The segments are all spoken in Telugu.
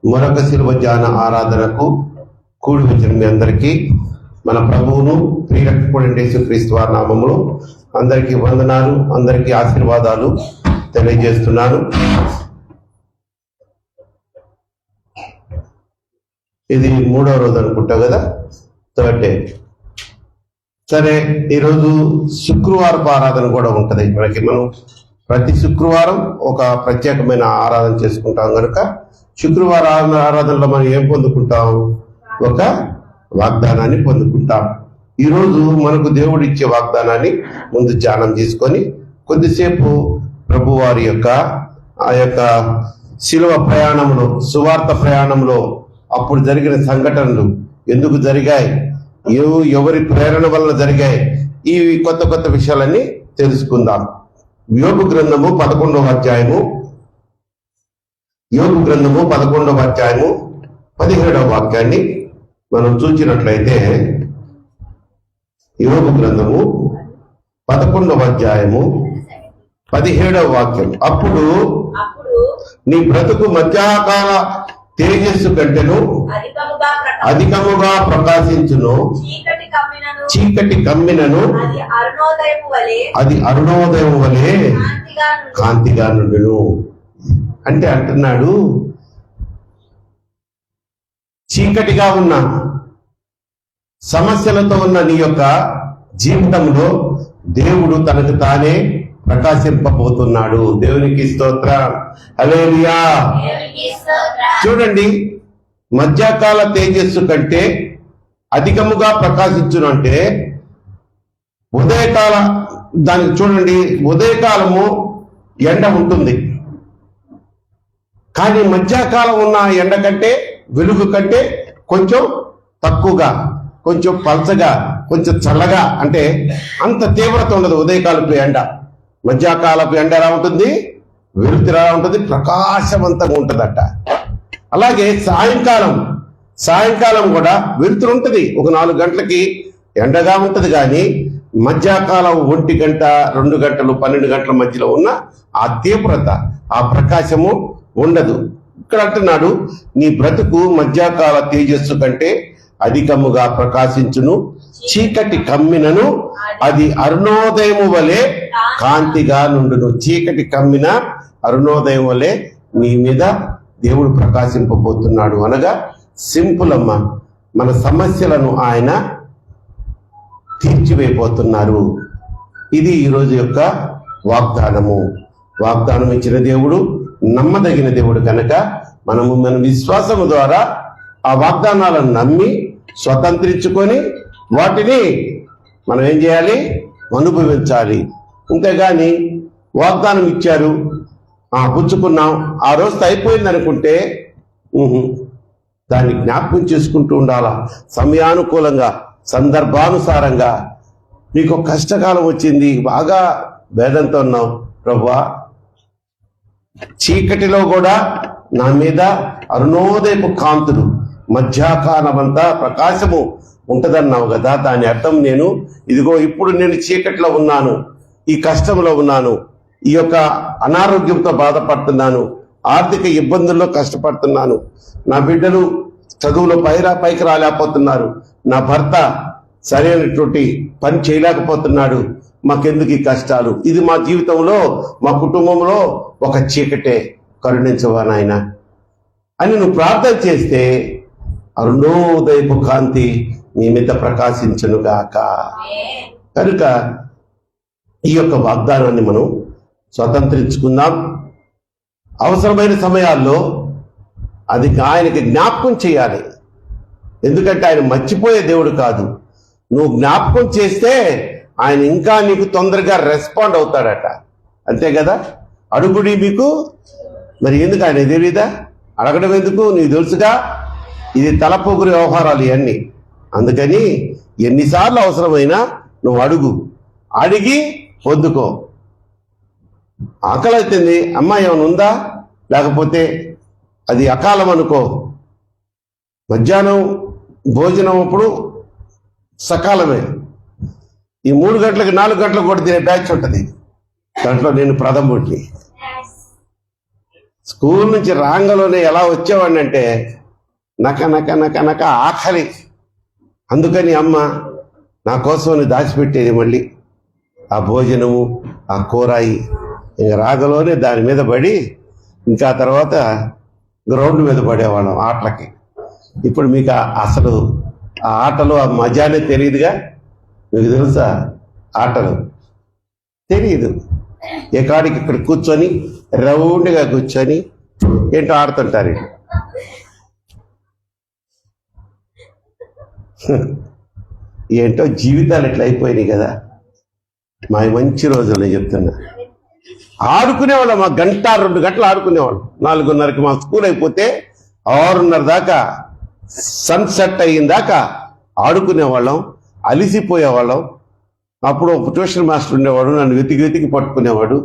మరొక శిలువ ధ్యాన ఆరాధనకు కూడి వచ్చిన మీ అందరికీ మన ప్రభువును ప్రియరక్షకుడైన యేసుక్రీస్తు వారి నామములో అందరికీ వందనాలు, అందరికీ ఆశీర్వాదాలు తెలియజేస్తున్నాను. ఇది 3వ రోజు అనుకుంటా కదా, 3rd డే. సరే, ఈరోజు శుక్రవారపు ఆరాధన కూడా ఉంటుంది మనకి. మనం ప్రతి శుక్రవారం ఒక ప్రత్యేకమైన ఆరాధన చేసుకుంటాం కనుక శుక్రవారం ఆరాధనలో మనం ఏం పొందుకుంటాం? ఒక వాగ్దానాన్ని పొందుకుంటాం. ఈరోజు మనకు దేవుడు ఇచ్చే వాగ్దానాన్ని ముందు ధ్యానం చేసుకొని కొద్దిసేపు ప్రభువారి యొక్క ఆ యొక్క శిలువ ప్రయాణంలో, సువార్త ప్రయాణంలో అప్పుడు జరిగిన సంఘటనలు ఎందుకు జరిగాయి, ఎవరి ప్రేరణ వలన జరిగాయి, ఈ కొత్త కొత్త విషయాలన్నీ తెలుసుకుందాం. యోబు గ్రంథము 11వ అధ్యాయము 17వ వాక్యాన్ని మనం చూసినట్లయితే, యోబు గ్రంథము 11వ అధ్యాయము 17వ వాక్యం. అప్పుడు నీ బ్రతుకు మధ్యాకాల తేజస్సు కంటెను అధికముగా ప్రకాశించును, చీకటి కమ్మినను అది అరుణోదయం వలె కాంతిగా నుండును. అంటే అంటున్నాడు, చీకటిగా ఉన్న సమస్యలతో ఉన్న నీ యొక్క జీవితంలో దేవుడు తనకు తానే ప్రకాశింపబోతున్నాడు. దేవునికి స్తోత్రం, హల్లెలూయా. చూడండి, మధ్యకాల తేజస్సు కంటే అధికముగా ప్రకాశించును అంటే ఉదయకాల, దానికి చూడండి, ఉదయకాలము ఎండ ఉంటుంది, కానీ మధ్యకాలం ఉన్న ఎండ కంటే, వెలుగు కంటే కొంచెం తక్కువగా, కొంచెం పల్చగా, కొంచెం చల్లగా, అంటే అంత తీవ్రత ఉండదు ఉదయకాలపు ఎండ. మధ్యకాలపు ఎండ ఎలా ఉంటుంది? వెలుతురు ఎలా ఉంటుంది? ప్రకాశవంతంగా ఉంటుందట. అలాగే సాయంకాలం కూడా వెలుతురు ఉంటుంది. ఒక 4 గంటలకి ఎండగా ఉంటుంది, కానీ మధ్యకాలం 1 గంట, 2 గంటలు, 12 గంటల మధ్యలో ఉన్న ఆ తీవ్రత, ఆ ప్రకాశము ఉండదు. ఇక్కడ అంటున్నాడు, నీ బ్రతుకు మధ్యకాల తేజస్సు కంటే అధికముగా ప్రకాశించును, చీకటి కమ్మినను అది అరుణోదయము వలె కాంతిగా నుండును. చీకటి కమ్మిన అరుణోదయం వలె నీ మీద దేవుడు ప్రకాశింపబోతున్నాడు. అనగా సింపుల్ అమ్మ, మన సమస్యలను ఆయన తీర్చివేయబోతున్నారు. ఇది ఈరోజు యొక్క వాగ్దానము. వాగ్దానం ఇచ్చిన దేవుడు నమ్మదగిన దేవుడు కనుక మనము మన విశ్వాసము ద్వారా ఆ వాగ్దానాలను నమ్మి స్వతంత్రించుకొని వాటిని మనం ఏం చేయాలి? అనుభవించాలి. అంతేగాని వాగ్దానం ఇచ్చారు, పుచ్చుకున్నాం, ఆ రోజుతో అయిపోయింది అనుకుంటే దాన్ని జ్ఞాపకం చేసుకుంటూ ఉండాలా. సమయానుకూలంగా, సందర్భానుసారంగా. నీకు కష్టకాలం వచ్చింది, బాగా వేదంతో ఉన్నావు, ప్రభువా చీకటిలో కూడా నా మీద అరుణోదయపు కాంతులు, మధ్యాకాలం అంతా ప్రకాశము ఉంటదన్నావు కదా. దాని అర్థం నేను ఇదిగో ఇప్పుడు నేను చీకటిలో ఉన్నాను, ఈ కష్టంలో ఉన్నాను, ఈ యొక్క అనారోగ్యంతో బాధపడుతున్నాను, ఆర్థిక ఇబ్బందుల్లో కష్టపడుతున్నాను, నా బిడ్డలు చదువులో పైకి రాలేకపోతున్నారు, నా భర్త సరైనటువంటి పని చేయలేకపోతున్నాడు, మాకెందుకు ఈ కష్టాలు, ఇది మా జీవితంలో, మా కుటుంబంలో ఒక చీకటే, కరుణించవా నాయన అని నువ్వు ప్రార్థన చేస్తే అరుణోదయపు కాంతి నీ మీద ప్రకాశించును గాక. కనుక ఈ యొక్క వాగ్దానాన్ని మనం స్వతంత్రించుకుందాం. అవసరమైన సమయాల్లో అది ఆయనకి జ్ఞాపకం చేయాలి. ఎందుకంటే ఆయన మర్చిపోయే దేవుడు కాదు. నువ్వు జ్ఞాపకం చేస్తే ఆయన ఇంకా నీకు తొందరగా రెస్పాండ్ అవుతాడట. అంతే కదా? అడుగుడి మీకు, మరి ఎందుకు ఆయన తెలియదా? అడగడం ఎందుకు? నీకు తెలుసుగా, ఇది తలపోగురి వ్యవహారాలు ఇవన్నీ. అందుకని ఎన్నిసార్లు అవసరమైనా నువ్వు అడిగి పొందుకో. ఆకలి అవుతుంది, అమ్మ ఏమైనా ఉందా, లేకపోతే అది అకాలం అనుకో, మధ్యాహ్నం భోజనం అప్పుడు సకాలమే. ఈ 3 గంటలకు 4 గంటలకు కూడా తినే బ్యాచ్ ఉంటుంది, దాంట్లో నేను ప్రథముడిని. స్కూల్ నుంచి రాంగలోనే ఎలా వచ్చేవాడిని అంటే నక నక నక నక ఆకలి. అందుకని అమ్మ నా కోసం దాచిపెట్టేది మళ్ళీ ఆ భోజనము, ఆ కూరాయి. ఇంక రాగలోనే దాని మీద పడి ఇంకా తర్వాత గ్రౌండ్ మీద పడేవాళ్ళం ఆటలకి. ఇప్పుడు మీకు అసలు ఆ ఆటలు ఆ మజానే తెలియదుగా. మీకు తెలుసా ఆటలు? తెలియదు. ఏ కాడికి ఇక్కడ కూర్చొని రౌండ్గా కూర్చొని ఏంటో ఆడుతుంటారు. ఏంటో జీవితాలు ఇట్లా అయిపోయినాయి కదా. మా మంచి రోజులు నేను చెప్తున్నా. ఆడుకునేవాళ్ళం, మా గంట 2 గంటలు ఆడుకునేవాళ్ళం. 4:30కి మా స్కూల్ అయిపోతే 6:30 దాకా సన్సెట్ అయిన దాకా ఆడుకునేవాళ్ళం, అలిసిపోయేవాళ్ళం. అప్పుడు ఒక ట్యూషన్ మాస్టర్ ఉండేవాడు, నన్ను వెతికి వెతికి పట్టుకునేవాడు.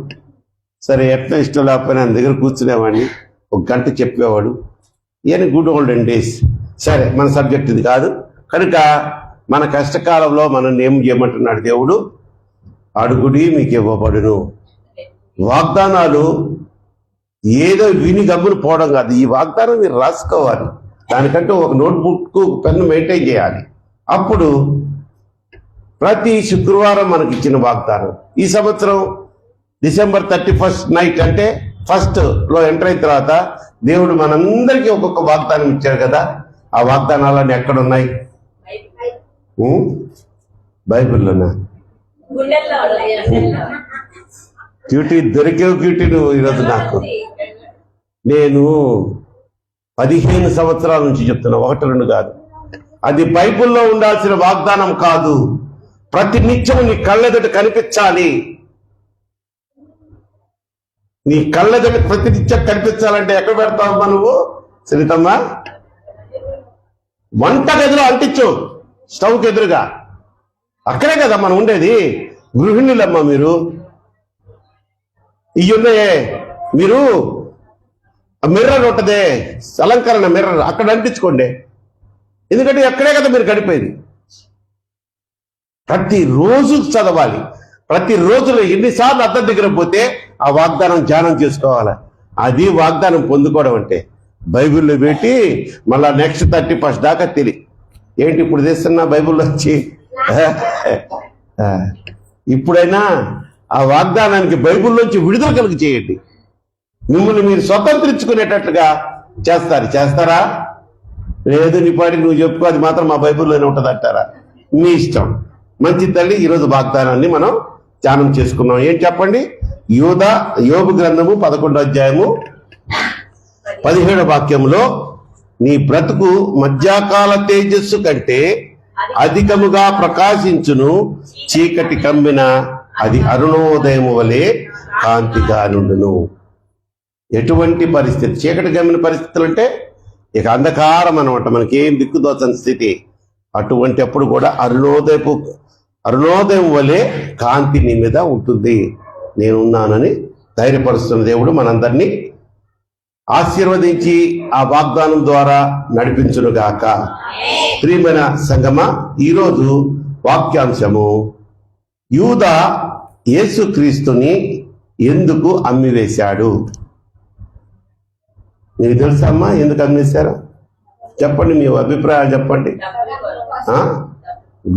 సరే ఎట్లా ఇష్టం లేకపోయినా ఆయన దగ్గర కూర్చునేవాడిని, 1 గంట చెప్పేవాడు. ఇవన్నీ గుడ్ ఓల్డెన్ డేస్. సరే, మన సబ్జెక్ట్ ఇది కాదు కనుక మన కష్టకాలంలో మనల్ని ఏం చేయమంటున్నాడు దేవుడు? అడుగుడి మీకు ఇవ్వబడును. వాగ్దానాలు ఏదో విని గమ్మును పోవడం కాదు. ఈ వాగ్దానం మీరు రాసుకోవాలి. దానికంటే ఒక నోట్బుక్, పెన్ను మెయింటైన్ చేయాలి. అప్పుడు ప్రతి శుక్రవారం మనకి ఇచ్చిన వాగ్దానం. ఈ సంవత్సరం December 31st నైట్ అంటే 1st లో ఎంటర్ అయిన తర్వాత దేవుడు మనందరికీ ఒక్కొక్క వాగ్దానం ఇచ్చాడు కదా. ఆ వాగ్దానాలన్నీ ఎక్కడున్నాయి? బైబిల్లోనా? క్యూటీ దొరికేవు క్యూటీ నువ్వు ఈరోజు నాకు. నేను 15 సంవత్సరాల నుంచి చెప్తున్నా, 1-2 కాదు. అది బైబిల్లో ఉండాల్సిన వాగ్దానం కాదు. ప్రతి నిత్యం నీ కళ్ళెదుట కనిపించాలి. నీ కళ్ళెదుట ప్రతి నిత్యం కనిపించాలంటే ఎక్కడ పెడతావమ్మా నువ్వు సునీతమ్మా? వంట గదిలో అంటించు, స్టవ్కి ఎదురుగా. అక్కడే కదా మనం ఉండేది. గృహిణులమ్మా మీరు. ఇవి ఉన్నాయే, మీరు మిర్రర్ ఉంటదే, అలంకరణ మిర్రర్, అక్కడ అంటించుకోండి. ఎందుకంటే అక్కడే కదా మీరు గడిపేది. ప్రతిరోజు చదవాలి. ప్రతిరోజులో ఎన్నిసార్లు అద్దం దగ్గర పోతే ఆ వాగ్దానం ధ్యానం చేసుకోవాలి. అది వాగ్దానం పొందుకోవడం అంటే. బైబిల్లో పెట్టి మళ్ళా నెక్స్ట్ 31st దాకా ఏంటి ఇప్పుడు తెస్తున్నా బైబిల్లో వచ్చి. ఇప్పుడైనా ఆ వాగ్దానానికి బైబిల్లోంచి విడుదల కలిగి చేయండి. మిమ్మల్ని మీరు స్వతంత్రించుకునేటట్లుగా చేస్తారా? లేదు నీ పాటికి నువ్వు చెప్పుకో, అది మాత్రం మా బైబిల్లోనే ఉంటుంది అంటారా? మీ ఇష్టం. మంచి తల్లి, ఈరోజు వాగ్దానాన్ని మనం ధ్యానం చేసుకున్నాం. ఏం చెప్పండి? యోబు గ్రంథము 11వ అధ్యాయము 17వ వాక్యంలో, నీ బ్రతుకు మధ్యాకాల తేజస్సు కంటే అధికముగా ప్రకాశించును, చీకటి కమ్మిన అది అరుణోదయము వలె కాంతిగా నుండును. ఎటువంటి పరిస్థితి? చీకటి కమ్మిన పరిస్థితులు అంటే ఇక అంధకారం అనమాట, మనకేం దిక్కుదోచని స్థితి. అటువంటి అప్పుడు కూడా అరుణోదయం వలె కాంతి నీ మీద ఉంటుంది. నేనున్నానని ధైర్యపరుస్తున్న దేవుడు మనందరినీ ఆశీర్వదించి ఆ వాగ్దానం ద్వారా నడిపించునుగాక. ప్రియమైన సంగమా, ఈరోజు వాక్యాంశము, యూదా యేసుక్రీస్తుని ఎందుకు అమ్మివేశాడు? నీకు తెలుసా అమ్మా ఎందుకు అమ్మేశారు? చెప్పండి, మీ అభిప్రాయం చెప్పండి.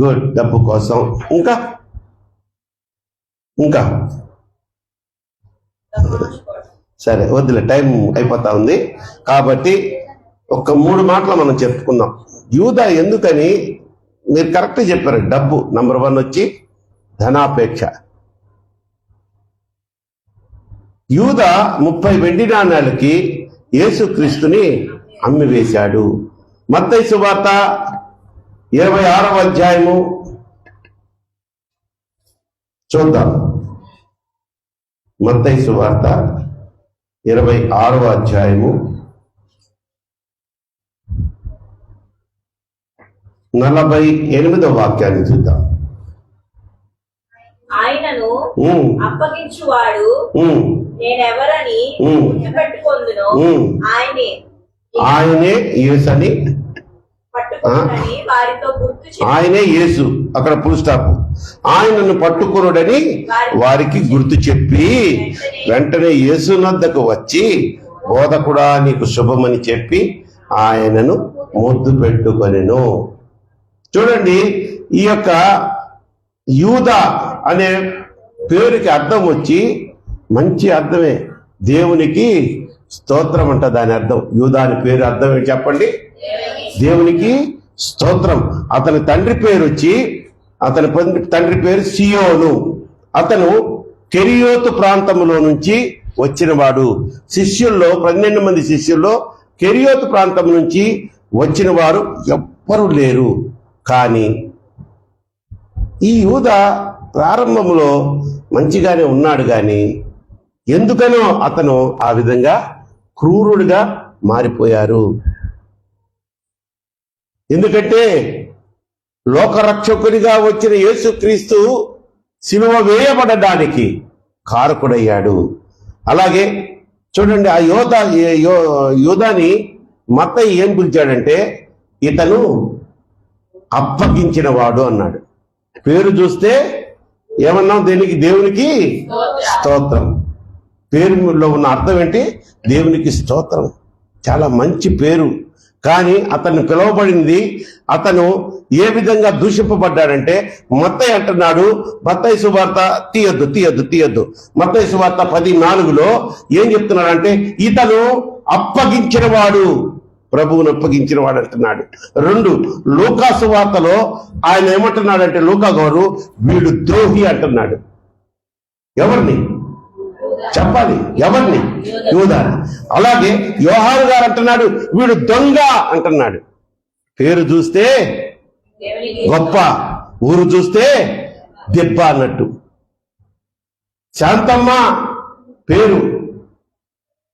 గుడ్, డబ్బు కోసం. ఇంకా సరే వద్దులే, టైం అయిపోతా ఉంది కాబట్టి ఒక 3 మాటలు మనం చెప్పుకుందాం. యూదా ఎందుకని? మీరు కరెక్ట్ చెప్పారు. డబ్బు నంబర్ 1 వచ్చి ధనాపేక్ష. యూదా 30 వెండి నాణాలకి యేసుక్రీస్తుని అమ్మివేశాడు. మత్తయి సువార్త 26వ అధ్యాయము చూద్దాం. మత్తయి సువార్త 26వ అధ్యాయము 48వ వాక్యాన్ని చూద్దాం. ఆయనను అప్పగించువాడు నేనెవరని పెట్టుకొందును, ఆయనే యేసని, ఆయనే యేసు. అక్కడ ఫుల్ స్టాప్. ఆయనను పట్టుకొనుడని వారికి గుర్తు చెప్పి వెంటనే యేసు నద్దకు వచ్చి బోధకుడా నీకు శుభమని చెప్పి ఆయనను ముద్దు పెట్టుకొనెను. చూడండి, ఈ యొక్క యూదా అనే పేరుకి అర్థం వచ్చి మంచి అర్థమే, దేవునికి స్తోత్రం అంట దాని అర్థం. యూదా అని పేరు అర్థం ఏంటి చెప్పండి? దేవునికి స్తోత్రం. అతని తండ్రి పేరు వచ్చి, అతని తండ్రి పేరు సియోను. అతను కెరియోతు ప్రాంతంలో నుంచి వచ్చినవాడు. శిష్యుల్లో 12 మంది శిష్యుల్లో కెరియోతు ప్రాంతం నుంచి వచ్చిన వారు ఎవ్వరూ లేరు. కానీ ఈ యూదా ప్రారంభంలో మంచిగానే ఉన్నాడు, కానీ ఎందుకనో అతను ఆ విధంగా క్రూరుడిగా మారిపోయారు. ఎందుకంటే లోకరక్షకుడిగా వచ్చిన యేసుక్రీస్తు సిలువ వేయబడడానికి కారకుడయ్యాడు. అలాగే చూడండి, ఆ యోధాని మత్తయి ఏం పిలిచాడంటే ఇతను అప్పగించిన వాడు అన్నాడు. పేరు చూస్తే ఏమన్నాం? దేవునికి స్తోత్రం. పేరులో ఉన్న అర్థం ఏంటి? దేవునికి స్తోత్రం. చాలా మంచి పేరు. కానీ అతను పిలువబడింది, అతను ఏ విధంగా దూషింపబడ్డాడంటే మత్తయి అంటున్నాడు, మత్తయి సువార్త తీయొద్దు. మత్తయి సువార్త 10:4లో ఏం చెప్తున్నాడంటే ఇతను అప్పగించిన వాడు, ప్రభువును అప్పగించిన వాడు అంటున్నాడు. 2 లూకా సువార్తలో ఆయన ఏమంటున్నాడంటే, లూకా గారు వీడు ద్రోహి అంటున్నాడు. ఎవరిని చెప్పాలి? ఎవరిని? యూదాని. అలాగే యోహాను గారు అంటున్నాడు వీడు దొంగ అంటున్నాడు. పేరు చూస్తే గొప్ప, ఊరు చూస్తే దెబ్బ అన్నట్టు. శాంతమ్మ పేరు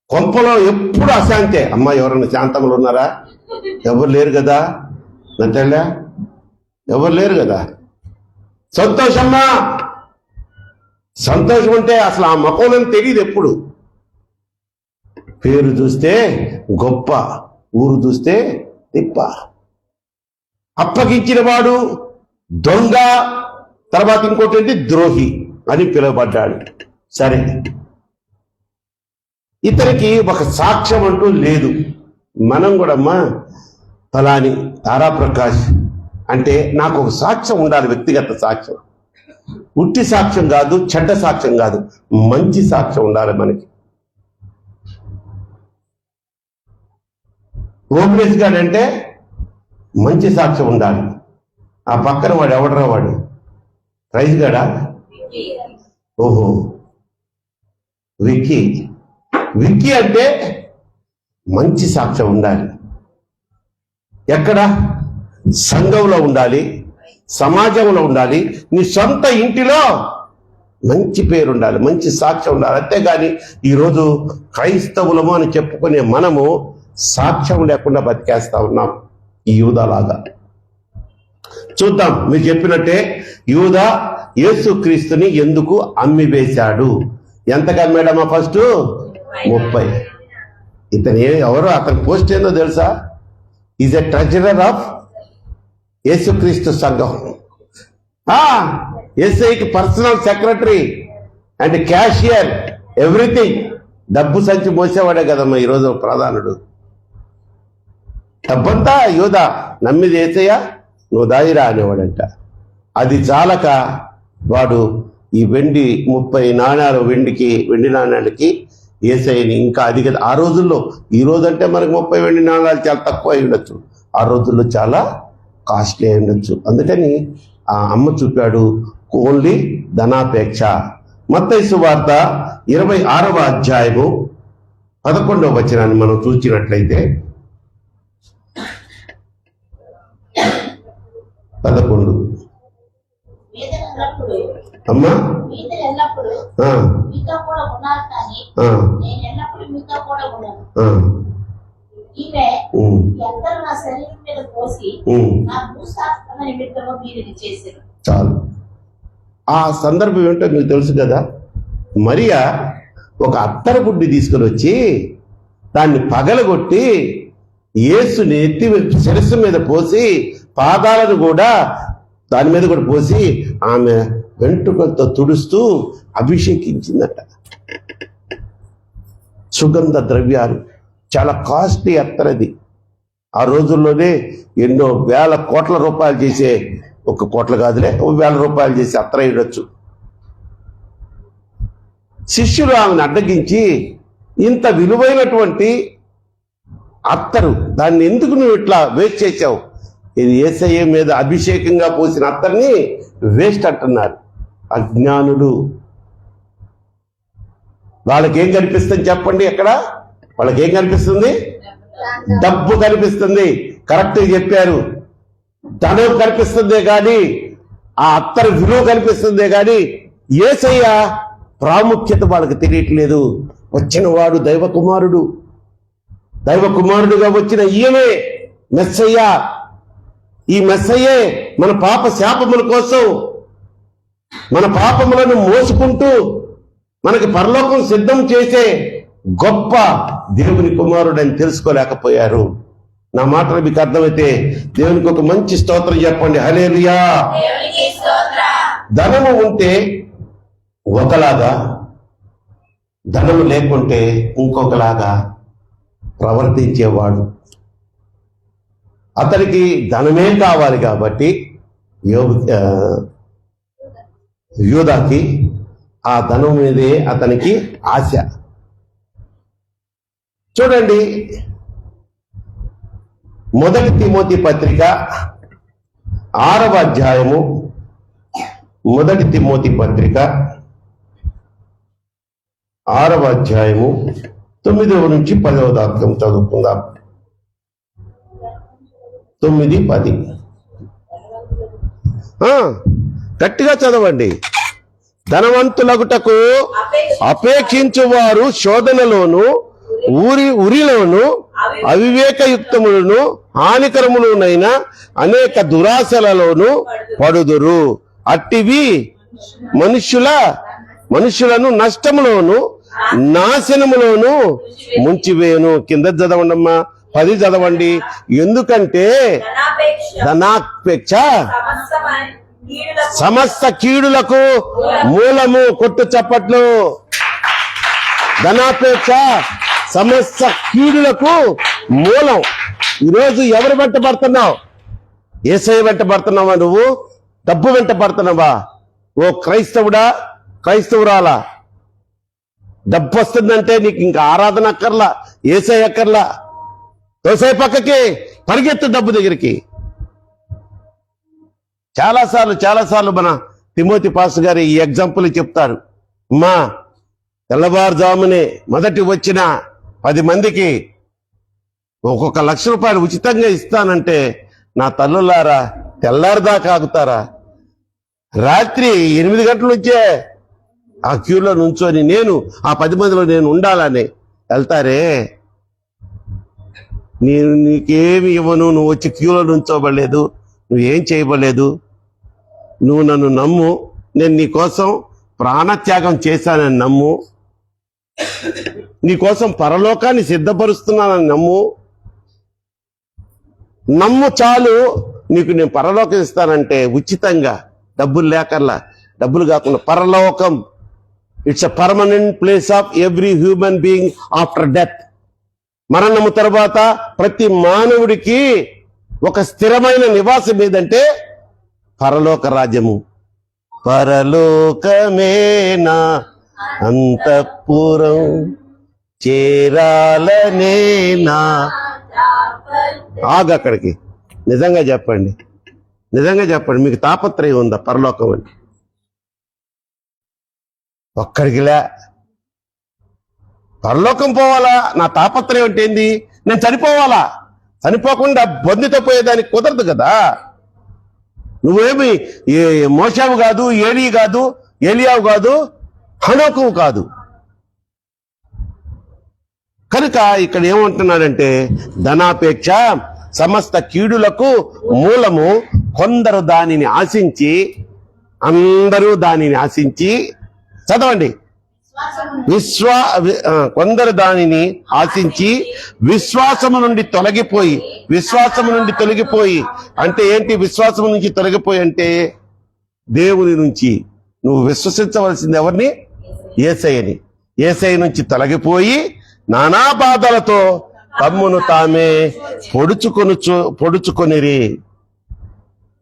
కొంపలో ఎప్పుడు అశాంతే. అమ్మ ఎవరన్నా శాంతమ్మలు ఉన్నారా? ఎవరు లేరు కదా నటల్లా, ఎవరు లేరు కదా. సంతోషమ్మ, సంతోషం అంటే అసలు ఆ మకోనం తెలియదు ఎప్పుడు. పేరు చూస్తే గొప్ప, ఊరు చూస్తే తిప్ప. అప్పగించిన వాడు దొంగ, తర్వాత ఇంకోటి ఏంటి? ద్రోహి అని పిలువబడ్డాడు. సరే, ఇతనికి ఒక సాక్ష్యం అంటూ లేదు. మనం కూడా అమ్మా ఫలాని తారాప్రకాష్ అంటే నాకు ఒక సాక్ష్యం ఉండాలి, వ్యక్తిగత సాక్ష్యం. ఉట్టి సాక్ష్యం కాదు, చెడ్డ సాక్ష్యం కాదు, మంచి సాక్ష్యం ఉండాలి మనకి. ఓపెనేస్ గాడు అంటే మంచి సాక్ష్యం ఉండాలి. ఆ పక్కన వాడు ఎవడరా? వాడు ప్రైజ్ గాడా? ఓహో, విక్కీ అంటే మంచి సాక్ష్యం ఉండాలి. ఎక్కడ? సంఘంలో ఉండాలి, సమాజంలో ఉండాలి, నీ సొంత ఇంటిలో మంచి పేరు ఉండాలి, మంచి సాక్ష్యం ఉండాలి. అంతేగాని ఈరోజు క్రైస్తవులము అని చెప్పుకునే మనము సాక్ష్యం లేకుండా బతికేస్తా ఉన్నాం ఈ యూదాలాగా. చూద్దాం. మీరు చెప్పినట్టే యూదా యేసుక్రీస్తుని ఎందుకు అమ్మివేశాడు? ఎంతకు అమ్మాడమ్మా? ఫస్ట్ 30. ఇతను ఎవరు? అతని పోస్ట్ ఏందో తెలుసా? ఈజ్ ఎ ట్రెజరర్ ఆఫ్ యేసుక్రీస్తు సంఘం. ఎస్ఐకి personal secretary and cashier, everything. డబ్బు సంచి మోసేవాడే కదమ్మా ఈరోజు ప్రధానుడు. డబ్బంతా యూదా నమ్మిది ఏసయ్యా, నువ్వు దాయిరా అనేవాడంట. అది చాలక వాడు ఈ 30 నాణ్యాలు, వెండి నాణ్యాలకి ఏసైని ఇంకా అధిక, ఆ రోజుల్లో, ఈ రోజు అంటే మనకు 30 వెండి నాణ్యాలు చాలా తక్కువ అయి ఉండొచ్చు, ఆ రోజుల్లో చాలా కాస్ట్లీ అయి ఉండొచ్చు. అందుకని ఆ అమ్మ చూపాడు ఓన్లీ ధనాపేక్ష. మత్తయి సువార్త 26వ అధ్యాయము 11వ వచనాన్ని మనం చూసినట్లయితే 11. అమ్మా చాలు. ఆ సందర్భం ఏంటో మీకు తెలుసు కదా. మరియా ఒక అత్తర బుడ్డి తీసుకుని వచ్చి దాన్ని పగలగొట్టి యేసుని ఎత్తి శిరస్సు మీద పోసి పాదాలను కూడా దాని మీద కూడా పోసి ఆమె వెంట్రుకలతో తుడుస్తూ అభిషేకించిందట. సుగంధ ద్రవ్యాలు, చాలా కాస్ట్లీ అత్తరది. ఆ రోజుల్లోనే ఎన్నో వేల కోట్ల రూపాయలు చేసే, 1 కోట్ల కాదులే, 1000 రూపాయలు చేసే అత్తర ఇవ్వచ్చు. శిష్యులు ఆమెను అడ్డగించి, ఇంత విలువైనటువంటి అత్తరు, దాన్ని ఎందుకు నువ్వు ఇట్లా వేస్ట్ చేశావు? ఇది యేసయ్య మీద అభిషేకంగా పోసిన అత్తర్ని వేస్ట్ అంటున్నారు. అజ్ఞానులు. వాళ్ళకేం కనిపిస్తుంది చెప్పండి? ఎక్కడ వాళ్ళకేం కనిపిస్తుంది? డబ్బు కనిపిస్తుంది. కరెక్ట్ చెప్పారు. ధనం కనిపిస్తుందే కానీ ఆ అత్తరు విలువ కనిపిస్తుందే కానీ యేసయ్య ప్రాముఖ్యత వాళ్ళకి తెలియట్లేదు. వచ్చిన వాడు దైవ కుమారుడు. దైవ కుమారుడుగా వచ్చిన ఈయనే మెస్సయ్య. ఈ మెస్సయ్యే మన పాప శాపముల కోసం, మన పాపములను మోసుకుంటూ మనకి పరలోకం సిద్ధం చేసే గొప్ప దేవుని కుమారుడని తెలుసుకోలేకపోయారు. నా మాటలు మీకు అర్థమైతే దేవునికి ఒక మంచి స్తోత్రం చెప్పండి. హల్లెలూయా. ధనము ఉంటే ఒకలాగా, ధనము లేకుంటే ఇంకొకలాగా ప్రవర్తించేవాడు. అతనికి ధనమే కావాలి కాబట్టి యూదాకి ఆ ధనం మీదే అతనికి ఆశ. చూడండి, 1 తిమోతి పత్రిక 6వ అధ్యాయము, 1 తిమోతి పత్రిక 6వ అధ్యాయము 9వ నుంచి 10వ దాకా చదువుకుందాం. 9, 10 గట్టిగా చదవండి. ధనవంతులగుటకు అపేక్షించువారు శోధనలోను ఉరిలోను అవివేకయుక్తములను హానికరములనైన అనేక దురాశలలోను పడుదురు. అట్టివి మనుష్యులను నష్టములోను నాశనములోను ముంచివేయును. కింద చదవండమ్మా, 10 చదవండి. ఎందుకంటే ధనాపేక్ష సమస్త కీడులకు మూలము. కొట్టు చప్పట్లు. ధనాపేక్ష సమస్త కీడులకు మూలం. ఈరోజు ఎవరు వెంట పడుతున్నావు? యేసయ్య వెంట పడుతున్నావా? నువ్వు డబ్బు వెంట పడుతున్నావా? ఓ క్రైస్తవుడా, క్రైస్తవురాలా, డబ్బు వస్తుందంటే నీకు ఇంకా ఆరాధన అక్కర్లా, యేసయ్య అక్కర్లా. తోసే పక్కకి పరిగెత్తు డబ్బు దగ్గరికి. చాలాసార్లు మన తిమోతి పాస్టర్ గారు ఈ ఎగ్జాంపుల్ చెప్తారు. అమ్మా, తెల్లవారుజామునే మొదటి వచ్చిన 10 మందికి ఒక్కొక్క ₹1,00,000 ఉచితంగా ఇస్తానంటే నా తల్లులారా తెల్లారిదాకా ఆగుతారా? రాత్రి 8 గంటల నుంచే ఆ క్యూలో నుంచొని నేను ఆ 10 మందిలో నేను ఉండాలని వెళ్తారే. నీకేమి ఇవ్వను, నువ్వు వచ్చి క్యూలో నుంచోబడలేదు, నువ్వేం చేయబడలేదు. నువ్వు నన్ను నమ్ము, నేను నీకోసం ప్రాణత్యాగం చేశానని నమ్ము, నీకోసం పరలోకాన్ని సిద్ధపరుస్తున్నానని నమ్ము చాలు, నీకు నేను పరలోకం ఇస్తానంటే ఉచితంగా, డబ్బులు లేకర్లా. డబ్బులు కాకుండా పరలోకం, it's a permanent place of every human being after death. మరణము తర్వాత ప్రతి మానవుడికి ఒక స్థిరమైన నివాసం ఏదంటే పరలోక రాజ్యము. పరలోకమేనా అంతఃపురం చేరాలనేనా. అక్కడికి నిజంగా చెప్పండి, మీకు తాపత్రయం ఉందా పరలోకం అని? ఒక్కడికిలే. పరలోకం పోవాలా? నా తాపత్రయం అంటే ఏంది? నేను చనిపోవాలా? చనిపోకుండా బొందితో పోయేదానికి కుదరదు కదా. నువ్వేమి మోషావు కాదు, ఏలియావు కాదు, హనోకు కాదు. కనుక ఇక్కడ ఏమంటున్నాడంటే ధనాపేక్ష సమస్త కీడులకు మూలము. కొందరు దానిని ఆశించి, అందరూ దానిని ఆశించి, చదవండి, కొందరు దానిని ఆశించి విశ్వాసము నుండి తొలగిపోయి అంటే ఏంటి? విశ్వాసము నుంచి తొలగిపోయి అంటే దేవుని నుంచి నువ్వు విశ్వసించవలసింది ఎవరిని? యేసయ్యని. యేసయ్య నుంచి తొలగిపోయి నానా బాధలతో తమ్మును తామే పొడుచుకొనిరి.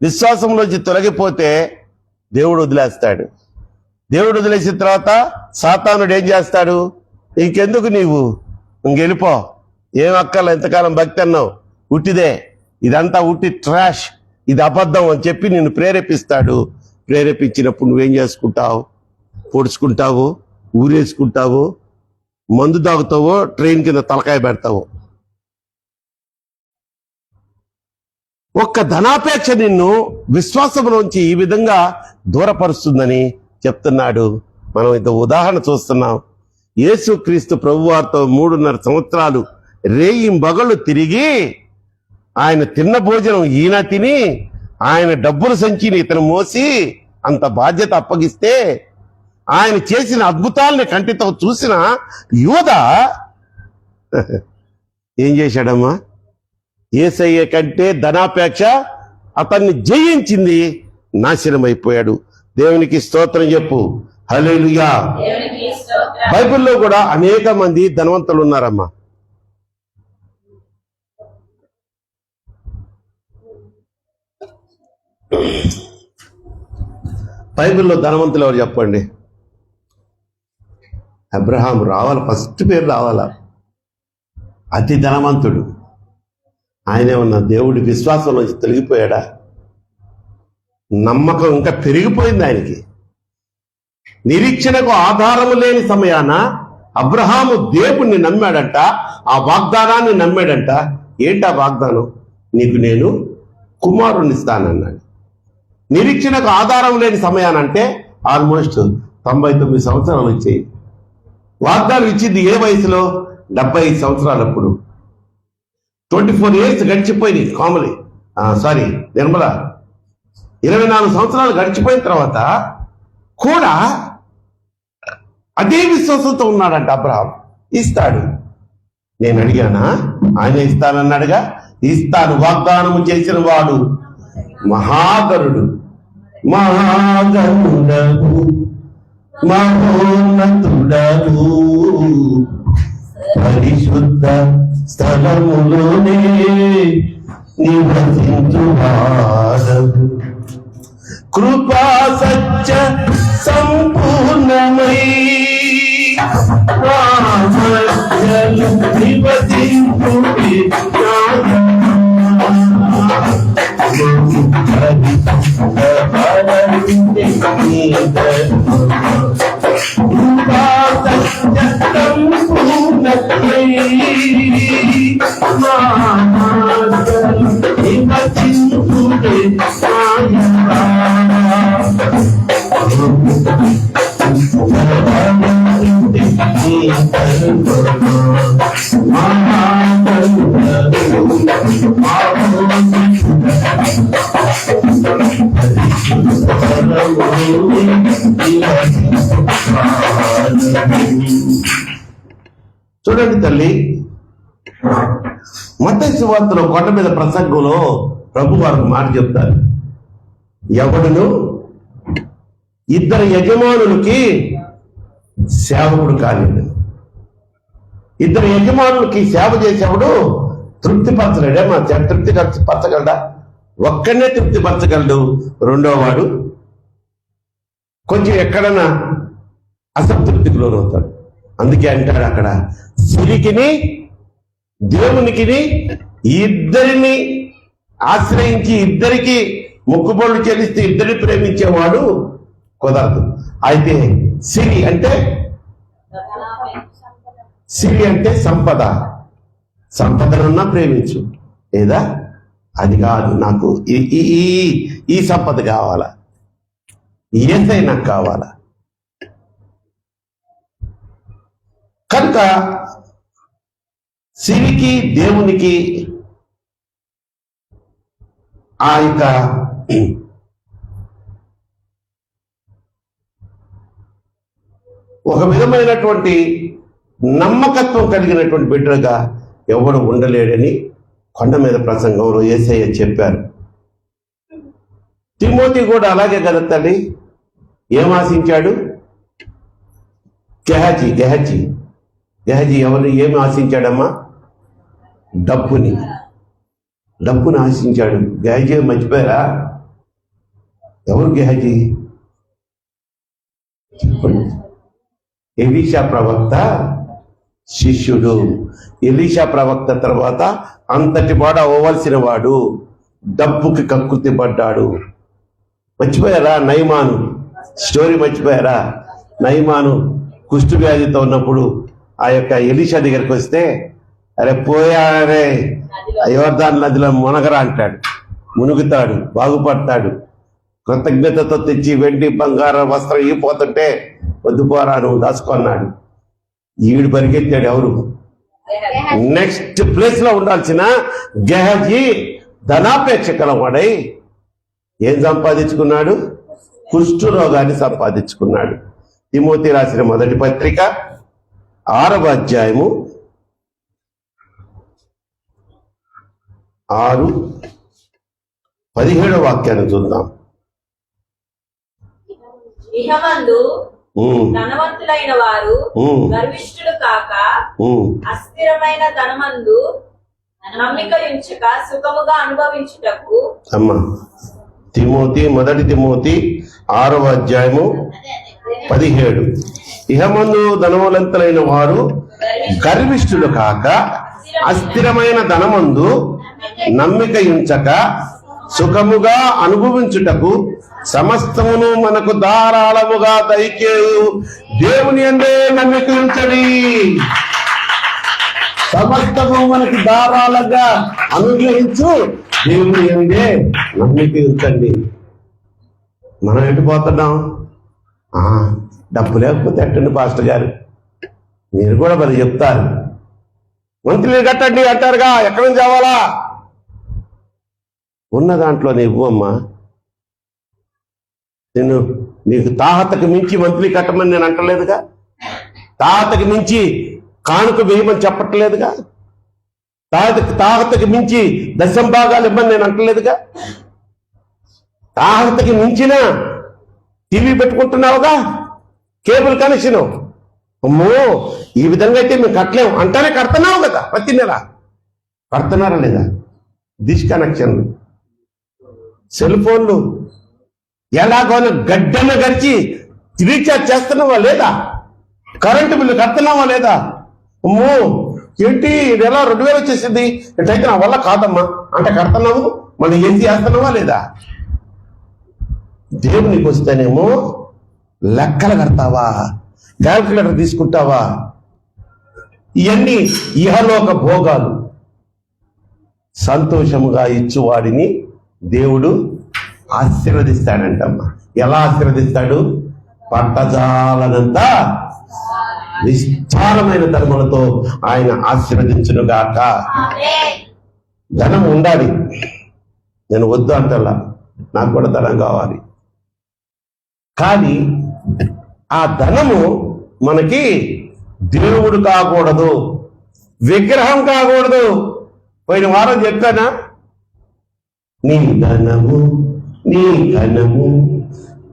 విశ్వాసంలోంచి తొలగిపోతే దేవుడు వదిలేస్తాడు. దేవుడు వదిలేసిన తర్వాత సాతానుడు ఏం చేస్తాడు? ఇంకెందుకు నీవు ఇంకెళ్ళిపో, ఏం అక్కర్లా, ఎంతకాలం భక్తి అన్నావు, ఉట్టిదే, ఇదంతా ఉట్టి ట్రాష్, ఇది అబద్ధం అని చెప్పి నిన్ను ప్రేరేపిస్తాడు. ప్రేరేపించినప్పుడు నువ్వేం చేసుకుంటావు? పొడుచుకుంటావు, ఊరేసుకుంటావు, మందు తాగుతావో, ట్రైన్ కింద తలకాయ పెడతావు. ఒక్క ధనాపేక్ష నిన్ను విశ్వాసంలోంచి ఈ విధంగా దూరపరుస్తుందని చెప్తున్నాడు. మనం ఇంత ఉదాహరణ చూస్తున్నాం. యేసుక్రీస్తు ప్రభువారితో 3.5 సంవత్సరాలు రేయింబగళ్ళు తిరిగి ఆయన తిన్న భోజనం ఈయన తిని, ఆయన డబ్బుల సంచిని ఇతను మోసి అంత బాధ్యత అప్పగిస్తే, ఆయన చేసిన అద్భుతాలని కంటితో చూసిన యూదా ఏం చేశాడమ్మా? యేసయ్య కంటే ధనాపేక్ష అతన్ని జయించింది, నాశనమైపోయాడు. దేవునికి స్తోత్రం చెప్పు. హల్లెలూయా. బైబిల్లో కూడా అనేక మంది ధనవంతులు ఉన్నారమ్మా. బైబిల్లో ధనవంతులు ఎవరు చెప్పండి? అబ్రహాం రావాలి, ఫస్ట్ పేరు రావాలా. అతి ధనవంతుడు. ఆయనే ఉన్న దేవుడి విశ్వాసంలోంచి తొలగిపోయాడా? నమ్మకం ఇంకా పెరిగిపోయింది ఆయనకి. నిరీక్షణకు ఆధారము లేని సమయాన అబ్రహాము దేవుణ్ణి నమ్మాడంట, ఆ వాగ్దానాన్ని నమ్మాడంట. ఏంటా వాగ్దానం? నీకు నేను కుమారుణ్ణి ఇస్తానన్నాడు. నిరీక్షణకు ఆధారం లేని సమయానంటే ఆల్మోస్ట్ 99 సంవత్సరాలు వచ్చాయి. వాగ్దానం ఇచ్చింది ఏ వయసులో? 75 సంవత్సరాలప్పుడు. 24 years గడిచిపోయింది. కామలి నిర్మల 24 సంవత్సరాలు గడిచిపోయిన తర్వాత కూడా అదే విశ్వాసంతో ఉన్నాడంట అబ్రహాం. ఇస్తాడు. నేను అడిగానా? ఆయన ఇస్తానన్నాడుగా. ఇస్తాను. వాగ్దానము చేసిన వాడు మహాగరుడు, మహాగరుడవు, మహోన్నతుడవు, పరిశుద్ధ స్థలములోనే నివసించువాడవు, కృపా సత్య సంపూర్ణమై నివసించుడి చూడండి తల్లి, మత్తయి సువార్తలో కొండ మీద ప్రసంగంలో ప్రభు వారికి మాట చెప్తారు. ఎవడును ఇద్దరు యజమానులకి సేవకుడు కాలేడు. ఇద్దరు యజమానులకి సేవ చేసేవాడు తృప్తిపరచలేడే. మా తృప్తిపరచగలడా? ఒక్కడనే తృప్తిపరచగలడు. రెండో వాడు కొంచెం ఎక్కడన్నా అసంతృప్తికి లోనవుతాడు. అందుకే అంటాడు అక్కడ, సిరికిని దేవునికిని ఇద్దరిని ఆశ్రయించి ఇద్దరికి మొక్కుబళ్ళు చెల్లిస్తే ఇద్దరిని ప్రేమించేవాడు కుదరదు. అయితే సిరి అంటే సంపద. సంపదనున్నా ప్రేమించు, లేదా అది కాదు, నాకు ఈ సంపద కావాలా, ఏదైనా నాకు కావాలా. కనుక సిరికి దేవునికి ఆ యొక్క ఒక విధమైనటువంటి నమ్మకత్వం కలిగినటువంటి బిడ్డగా ఎవడు ఉండలేడని కొండ మీద ప్రసంగంలో యేసయ్య చెప్పారు. తిమోతి కూడా అలాగే కదా తల్లి. ఏం ఆశించాడు? గెహజీ గెహజీ ఏమి ఆశించాడమ్మా? డబ్బుని ఆశించాడు. గెహజీ మర్చిపోయారా? ఎవరు గెహజీ చెప్పండి? ఎలీషా ప్రవక్త శిష్యుడు. ఎలీషా ప్రవక్త తర్వాత అంతటి వాడు అవ్వవలసిన వాడు డబ్బుకి కక్కుర్తి పడ్డాడు. మర్చిపోయారా నయమాను స్టోరీ? మర్చిపోయారా? నయమాను కుష్టు వ్యాధితో ఉన్నప్పుడు ఆ యొక్క ఎలీషా దగ్గరికి వస్తే, అరే పోయారే యోర్దాను నదిలో మునగరా అంటాడు. మునుగుతాడు, బాగుపడతాడు. కృతజ్ఞతతో తెచ్చి వెండి బంగారం వస్త్రం ఇగిపోతుంటే వద్దు పోరా నువ్వు దాచుకున్నాడు. ఈడు పరిగెత్తాడు. ఎవరు? నెక్స్ట్ ప్లేస్ లో ఉండాల్సిన గెహజీ ధనాపేక్ష కలవాడై ఏం సంపాదించుకున్నాడు? కుష్టు రోగాన్ని సంపాదించుకున్నాడు. తిమోతి రాసిన మొదటి పత్రిక 6వ అధ్యాయము 6:17 వాక్యాన్ని చూద్దాం. ఇహమందు ధనవంతులైన వారు గర్విష్ఠులు కాక అస్థిరమైన ధనమందు నమ్మిక ఉంచక సుఖముగా అనుభవించుటకు. అమ్మా మొదటి తిమోతి 6వ అధ్యాయము 17. ఇహమందు ధనవంతులైన వారు గర్విష్ఠులు కాక అస్థిరమైన ధనమందు నమ్మిక ఉంచక సుఖముగా అనుభవించుటకు సమస్తమును మనకు ధారాళముగా దయచేయు దేవుని యందే నమ్మిక ఉంచండి. సమస్తము మనకి ధారాళంగా అనుగ్రహించు దేవుని యందే నమ్మిక ఉంచండి. మనం ఎటుపోతున్నాం? డబ్బు లేకపోతే ఎట్టండి పాస్టర్ గారు, మీరు కూడా మరి చెప్తారు. మంత్రులు కట్టండి అంటారుగా, ఎక్కడి నుంచి కావాలా? ఉన్న దాంట్లో నీవు అమ్మా. నీకు తాహతకు మించి మంత్లీ కట్టమని నేను అంటలేదుగా. తాహతకు మించి కానుక వేయమని చెప్పట్లేదుగా. తాహతకు మించి దశంభాగాలు ఇవ్వని నేను అంటలేదుగా. తాహతకి మించిన టీవీ పెట్టుకుంటున్నావుగా, కేబుల్ కనెక్షన్. అమ్మో ఈ విధంగా అయితే మేము కట్టలేము అంటానే కడుతున్నావు కదా. ప్రతి నెల కడుతున్నారా లేదా? డిష్ కనెక్షన్లు, సెల్ ఫోన్లు ఎలాగో గడ్డన గడిచి రీఛార్జ్ చేస్తున్నావా లేదా? కరెంటు బిల్లు కడుతున్నావా లేదా? అమ్మో ఏంటి నెల 2000 వచ్చేసింది, ఎట్లయితే నా వల్ల కాదమ్మా అంటే కడుతున్నావు. మళ్ళీ ఏసీ వేస్తున్నావా లేదా? దేవునికి వస్తేనేమో లెక్కలు కడతావా, క్యాల్కులేటర్ తీసుకుంటావా? ఇవన్నీ ఇహలోక భోగాలు. సంతోషముగా ఇచ్చువాడిని దేవుడు ఆశీర్వదిస్తాడంటమ్మా. ఎలా ఆశీర్వదిస్తాడు? పట్టజాలనంత విస్తారమైన ధర్మలతో ఆయన ఆశీర్వదించునుగాక. ధనం ఉండాలి, నేను వద్దు అంటలా, నాకు కూడా ధనం కావాలి. కానీ ఆ ధనము మనకి దేవుడు కాకూడదు, విగ్రహం కాకూడదు. పోయిన వారం చెప్పానా? నీ ధనము నీ ఘనము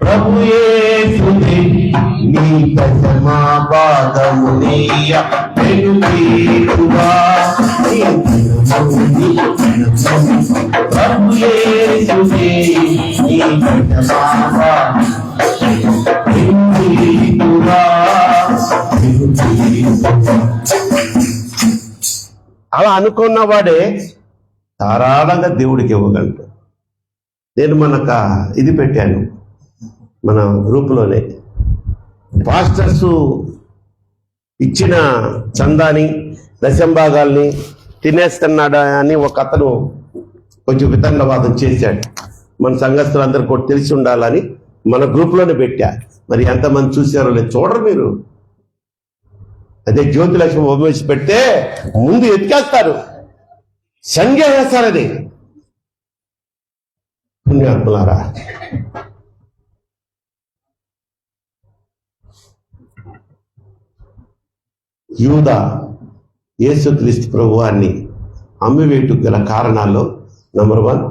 ప్రభు యేసుదే, నీ దశమా పాదము నీయ పెనుగీతువా. నీ ధనము నీ ఘనము ప్రభు యేసుదే, నీ దశమా పాదము పెనుగీతువా. అలా అనుకున్న వాడే ధారాళంగా దేవుడికి ఇవ్వగలడు. నేను ఇది పెట్టాను మన గ్రూపులోనే. పాస్టర్స్ ఇచ్చిన చందాని దశంభాగాల్ని తినేస్తున్నాడా అని ఒక అతను కొంచెం వితండవాదం చేశాడు. మన సంఘస్థులందరూ కూడా తెలిసి ఉండాలని మన గ్రూప్లోనే పెట్టా. మరి ఎంతమంది చూశారో లేదు చూడరు మీరు. అదే జ్యోతిలక్ష్మి బొమ్మేసి పెడితే ముందు ఎతికేస్తారు, సంఖ్య వేస్తారు. అది పుణ్యాత్ములారా, యూదా యేసుక్రీస్తు ప్రభువాన్ని అమ్మివేటుకు గల కారణాల్లో నంబర్ 1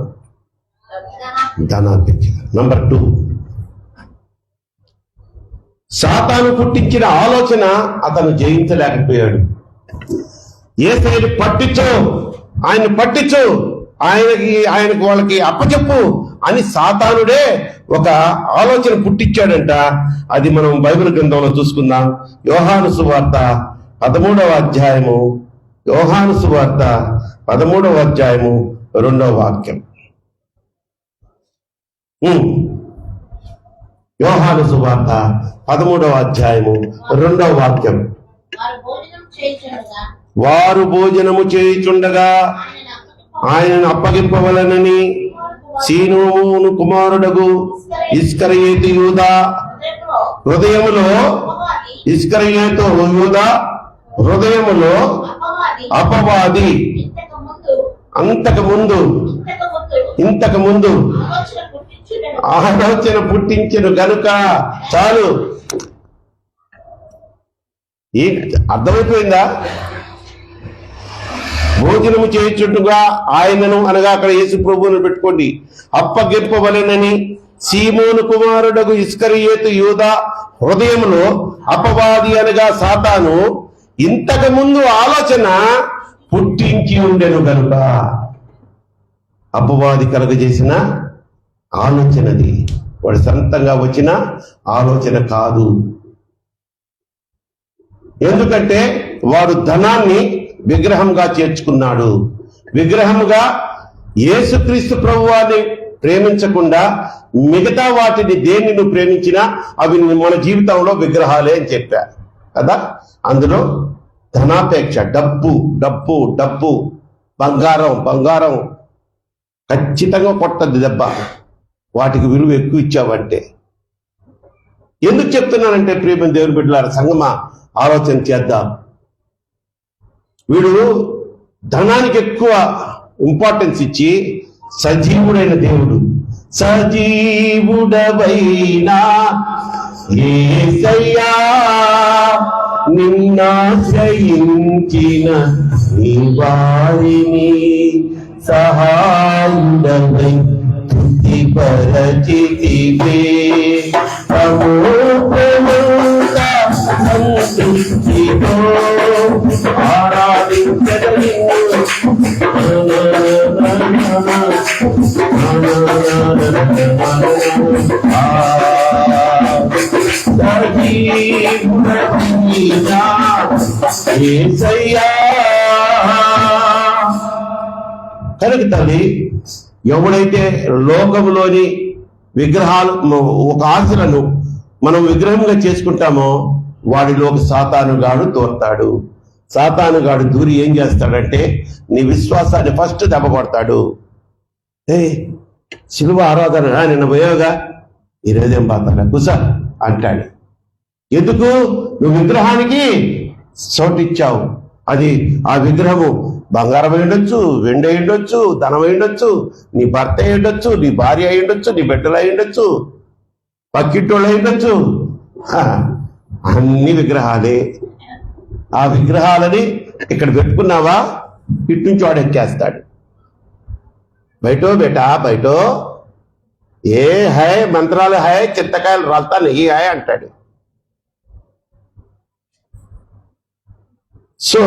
ధనాపేక్ష, నంబర్ 2 సాతాను పుట్టించిన ఆలోచన అతను జయించలేకపోయాడు. యేసయ్యని పట్టించు, ఆయన్ని పట్టించు, ఆయనకు వాళ్ళకి అప్పచెప్పు అని సాతానుడే ఒక ఆలోచన పుట్టించాడంట. అది మనం బైబిల్ గ్రంథంలో చూసుకుందాం. యోహాను సువార్త 13వ అధ్యాయము, యోహాను సువార్త 13వ అధ్యాయము 2వ వాక్యం. యోహాను సువార్త 13వ అధ్యాయము 2వ వాక్యం. వారు భోజనము చేయుచుండగా ఆయనను అప్పగింపవలనని సీమోను కుమారుడగు ఇస్కరియోతు యూదా హృదయములో అపవాది ఇంతకు ముందు ఆలోచన పుట్టించెను గనుక. చాలు, అర్థమైపోయిందా? భోజనము చేయుచుండగా ఆయనను, అనగా అక్కడ యేసు ప్రభువును పెట్టుకోండి, అప్పగింపవలెనని సీమోను కుమారుడగు ఇస్కరియోతు యూదా హృదయంలో అపవాది, అనగా సాతాను ఇంతకు ముందు ఆలోచన పుట్టించి ఉండెను గనుక. అపవాది కలగజేసిన ఆలోచనది, వాడు సొంతంగా వచ్చిన ఆలోచన కాదు. ఎందుకంటే వాడు ధనాన్ని విగ్రహంగా చేర్చుకున్నాడు. విగ్రహంగా యేసుక్రీస్తు ప్రభువాన్ని ప్రేమించకుండా మిగతా వాటిని దేన్ని నువ్వు ప్రేమించినా అవి మన జీవితంలో విగ్రహాలే అని చెప్పా కదా. అందులో ధనాపేక్ష, డబ్బు డబ్బు డబ్బు, బంగారం ఖచ్చితంగా కొట్టద్ది దెబ్బ. వాటికి విలువ ఎక్కువ ఇచ్చావంటే. ఎందుకు చెప్తున్నానంటే ప్రియమైన దేవుని బిడ్డలారా, సంగమా ఆలోచన చేద్దాం. వీడు ధనానికి ఎక్కువ ఇంపార్టెన్స్ ఇచ్చి, సజీవుడైన దేవుడు, సజీవుడవైనా యేసయ్యా నిన్నాశ్రయించిన నీ వారిని సహాయుడవై తృప్తిపరచితివే. సంతృప్తితో ఆరాధించదలి కనుక తల్లి, ఎవడైతే లోకములోని విగ్రహాలు, ఒక ఆశలను మనం విగ్రహంగా చేసుకుంటామో వాడిలోకి సాతానుగాడు తోస్తాడు. సాతానుగాడు దూరి ఏం చేస్తాడంటే నీ విశ్వాసాన్ని ఫస్ట్ దెబ్బకొడతాడు. శిలువ ఆరాధన నిన్న పోయావుగా, ఈరోజేం బాధ కుస అంటాడు. ఎందుకు? నువ్వు విగ్రహానికి చోటిచ్చావు. అది ఆ విగ్రహము బంగారం అయి ఉండొచ్చు, వెండి అయి ఉండొచ్చు, ధనం అయి ఉండొచ్చు, నీ భర్త అయి ఉండొచ్చు, నీ భార్య అయి ఉండొచ్చు, నీ బిడ్డలు అయి ఉండొచ్చు, పక్కింటోళ్ళు అయి ఉండొచ్చు. అన్ని విగ్రహాలే. ఆ విగ్రహాలని ఇక్కడ పెట్టుకున్నావా, ఇటు నుంచి వాడు ఎక్కేస్తాడు. బయటో బేటా బయటో, ఏ హై మంత్రాలు హై, చింతకాయలు రాల్తా నెయ్యి హై అంటాడు. సో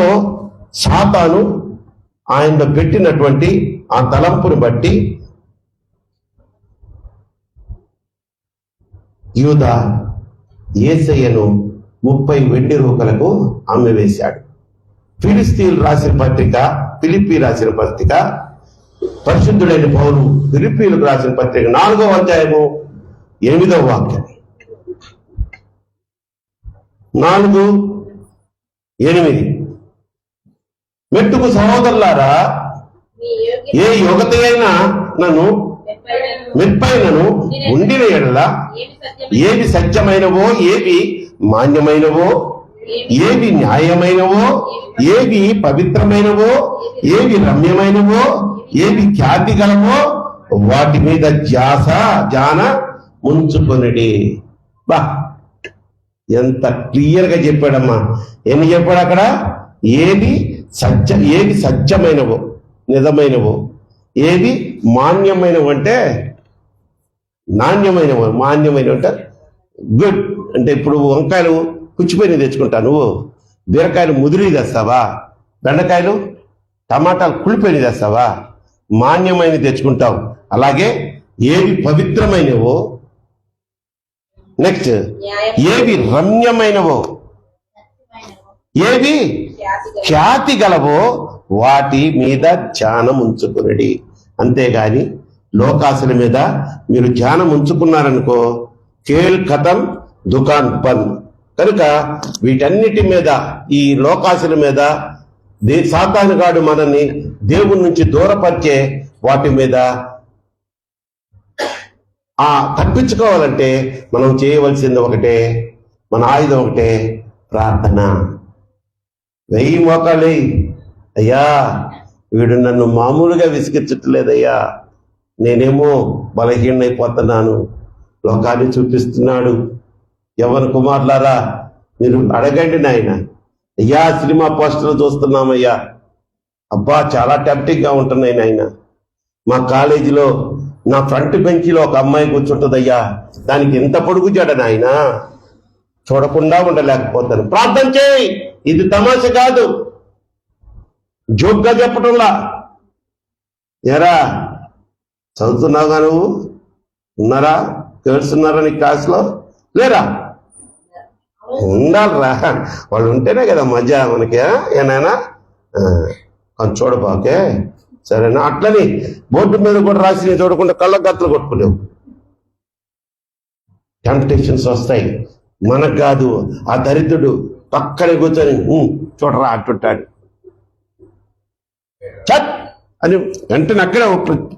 సాతాను ఆయనలో పెట్టినటువంటి ఆ తలంపును బట్టి యూదా యేసయ్యను 30 వెండి రూకలకు అమ్మివేశాడు. ఫిలిస్తీన్లు రాసిన పత్రిక, ఫిలిప్పీ రాసిన పత్రిక, పరిశుద్ధుడైన పౌలు ఫిలిప్పీలకు రాసిన పత్రిక 4వ అధ్యాయము 8వ వాక్యం. 4:8 మెట్టుకు సహోదరులారా, ఏ యుగత అయినా నన్ను మెప్పైనను ఉండిన ఎడల ఏవి సత్యమైనవో, ఏవి మాన్యమైనవో, ఏవి న్యాయమైనవో, ఏవి పవిత్రమైనవో, ఏవి రమ్యమైనవో, ఏవి ఖ్యాతి గలవో వాటి మీద జాన ముంచుకొనిడి. బా, ఎంత క్లియర్ గా చెప్పాడమ్మా. ఎన్ని చెప్పాడు అక్కడ? ఏవి సత్యమైనవో, నిజమైనవో, ఏవి మాన్యమైనవి అంటే నాణ్యమైనవి, మాన్యమైనవి అంటే గుడ్, అంటే ఇప్పుడు వంకాయలు పుచ్చిపోయినవి తెచ్చుకుంటా, నువ్వు బీరకాయలు ముదిరి తెస్తావా, బెండకాయలు టమాటాలు కుళ్ళిపోయినవి తెస్తావా, మాన్యమైనవి తెచ్చుకుంటావు. అలాగే ఏవి పవిత్రమైనవో, నెక్స్ట్ ఏవి రమ్యమైనవో, ఏవి ఖ్యాతి గలవో వాటి మీద ధ్యానం ఉంచుకునడి. అంతేగాని లోకాసుల మీద మీరు ధ్యానం ఉంచుకున్నారనుకో, కేల్ ఖతం దుకాన్ బంద్. కనుక వీటన్నిటి మీద, ఈ లోకాసుల మీద, సాతానుగాడు మనల్ని దేవుని నుంచి దూరపరిచే వాటి మీద తప్పించుకోవాలంటే మనం చేయవలసింది ఒకటే, మన ఆయుధం ఒకటే, ప్రార్థన. 1000 మోకాళ్ళే. అయ్యా వీడు నన్ను మామూలుగా విసిగించట్లేదయ్యా, నేనేమో బలహీనైపోతున్నాను, లోకాన్ని చూపిస్తున్నాడు. యవ్వన కుమారులారా మీరు అడగండి నాయన. అయ్యా సినిమా పోస్టర్లు చూస్తున్నామయ్యా, అబ్బా చాలా టెంప్టింగ్గా ఉంటున్నాయి నాయన. మా కాలేజీలో నా ఫ్రంట్ బెంచీలో ఒక అమ్మాయి కూర్చుంటుందయ్యా, దానికి ఎంత పొడుగు జడ నాయన, చూడకుండా ఉండలేకపోతాను. ప్రార్థన చేయి, ఇది తమాష కాదు, జోక్గా చెప్పటంలా. ఎరా చదువుతున్నావుగా నువ్వు? ఉన్నారా గర్ల్స్? ఉన్నారా నీ క్లాస్లో? లేరా? ఉండాలరా, వాళ్ళు ఉంటేనే కదా మజా మనకి. ఏనాయనా కొంచెం చూడబాకే, సరేనా? అట్లని బోర్డు మీద కూడా రాసి చూడకుండా కళ్ళ గత్తలు కొట్టుకునేవు. టెంప్టేషన్స్ వస్తాయి. మనకు కాదు, ఆ దరిద్రుడు పక్కనే కూర్చొని చూడరా అంటుంటాడు. చట్ అని వెంటనే అక్కడే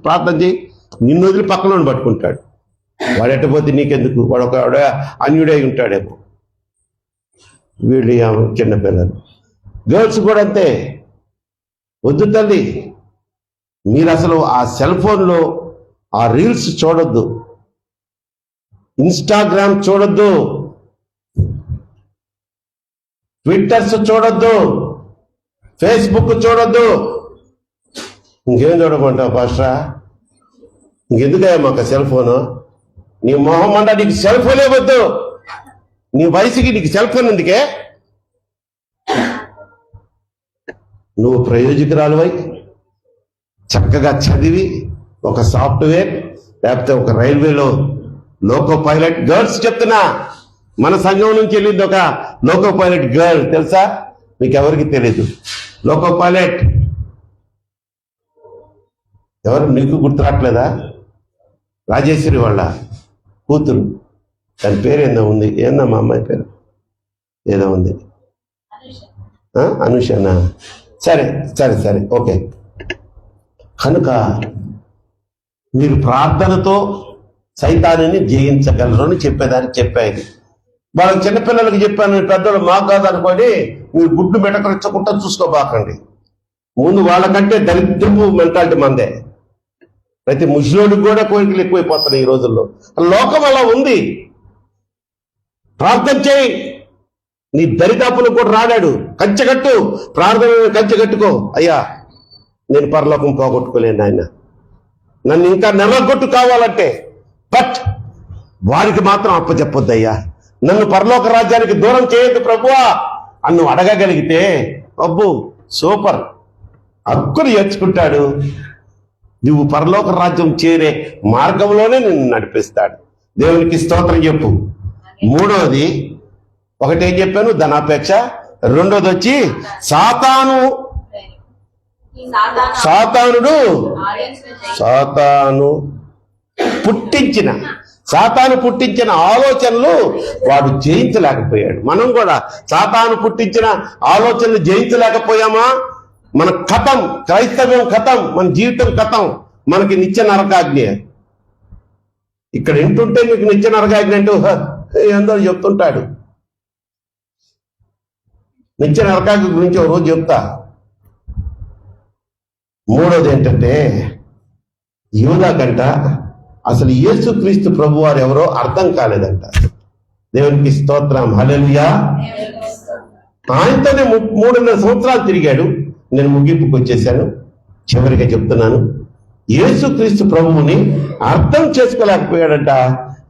ప్రార్థన చేయి, నిన్ను వదిలి పక్కన పట్టుకుంటాడు. వాడు ఎట్టపోతే నీకెందుకు, వాడు ఒక అన్యుడై ఉంటాడేమో. వీళ్ళు చిన్నపిల్లలు. గర్ల్స్ కూడా అంతే. వద్దు తల్లి, మీరు అసలు ఆ సెల్ ఫోన్లో ఆ రీల్స్ చూడొద్దు, ఇన్స్టాగ్రామ్ చూడొద్దు, ట్విట్టర్స్ చూడొద్దు, ఫేస్బుక్ చూడొద్దు. ఇంకేం చూడమంటావు పాస్టరా? ఇంకెందుకయ్యా మాకు సెల్ ఫోను? నీ మొహం అంట, నీకు సెల్ ఫోనే వద్దు. నీ వయసుకి నీకు సెల్ ఫోన్ ఎందుకే? నువ్వు ప్రయోజకురాలువై చక్కగా చదివి ఒక సాఫ్ట్వేర్ లేకపోతే ఒక రైల్వేలో లోకో పైలట్, గర్ల్స్ చెప్తున్నా, మన సంఘం నుంచి వెళ్ళింది ఒక లోకో పైలట్ గర్ల్, తెలుసా? మీకు ఎవరికి తెలీదు. లోకో పైలట్ ఎవరు నీకు గుర్తు రావట్లేదా? రాజేశ్వరి వాళ్ళ కూతురు, దాని పేరు ఏందో ఉంది. ఏందమ్మా అమ్మాయి పేరు? ఏదో ఉంది, అనుషనా? సరే సరే సరే ఓకే. కనుక మీరు ప్రార్థనతో సైతాన్ని జయించగలరు అని చెప్పాను. వాళ్ళకి చిన్నపిల్లలకి చెప్పాను, పెద్దలు మాకు కాదు అనుకోండి, మీరు గుడ్డు మెటకరించకుండా చూసుకోబాకండి. ముందు వాళ్ళకంటే దరిద్రపు మెంటాలిటీ మందే. ప్రతి ముసలోడికి కూడా కోరికలు ఎక్కువైపోతున్నాయి ఈ రోజుల్లో. లోకం అలా ఉంది. ప్రార్థన చేయి, నీ దరిదాపులు కూడా రాడాడు. కంచెగట్టు, ప్రార్థన కంచెగట్టుకో. అయ్యా నేను పరలోకం పోగొట్టుకోలేను ఆయన, నన్ను ఇంకా నెలగొట్టు కావాలంటే, బట్ వారికి మాత్రం అప్పచెప్పొద్దు అయ్యా, నన్ను పరలోక రాజ్యానికి దూరం చేయొద్దు ప్రభువా అని నువ్వు అడగగలిగితే, అబ్బు సూపర్, హక్కును ఏర్చుకుంటాడు. నువ్వు పరలోక రాజ్యం చేరే మార్గంలోనే నిన్ను నడిపిస్తాడు. దేవునికి స్తోత్రం చెప్పు. మూడోది, ఒకటి ఏం చెప్పాను, ధనాపేక్ష. రెండోది వచ్చి సాతాను పుట్టించిన ఆలోచనలు వాడు జయించలేకపోయాడు. మనం కూడా సాతాను పుట్టించిన ఆలోచనలు జయించలేకపోయామా? మన కథం, క్రైస్తవ్యం కథం, మన జీవితం కథం. మనకి నిత్య నరకాజ్ఞ. ఇక్కడ వింటుంటే మీకు నిత్య నరకాజ్ఞ అంటూ ఏందో చెప్తుంటాడు. నిత్య నరకాజ్ఞ గురించి ఒక రోజు చెప్తా. మూడోది ఏంటంటే, యూదా కంట అసలు యేసుక్రీస్తు ప్రభు వారు ఎవరో అర్థం కాలేదంట. దేవునికి స్తోత్రం, హల్లెలూయా. ఆయనతోనే 3.5 సంవత్సరాలు తిరిగాడు. నేను ముగింపుకు వచ్చేసాను. చివరిగా చెప్తున్నాను, యేసుక్రీస్తు ప్రభువుని అర్థం చేసుకోలేకపోయాడంట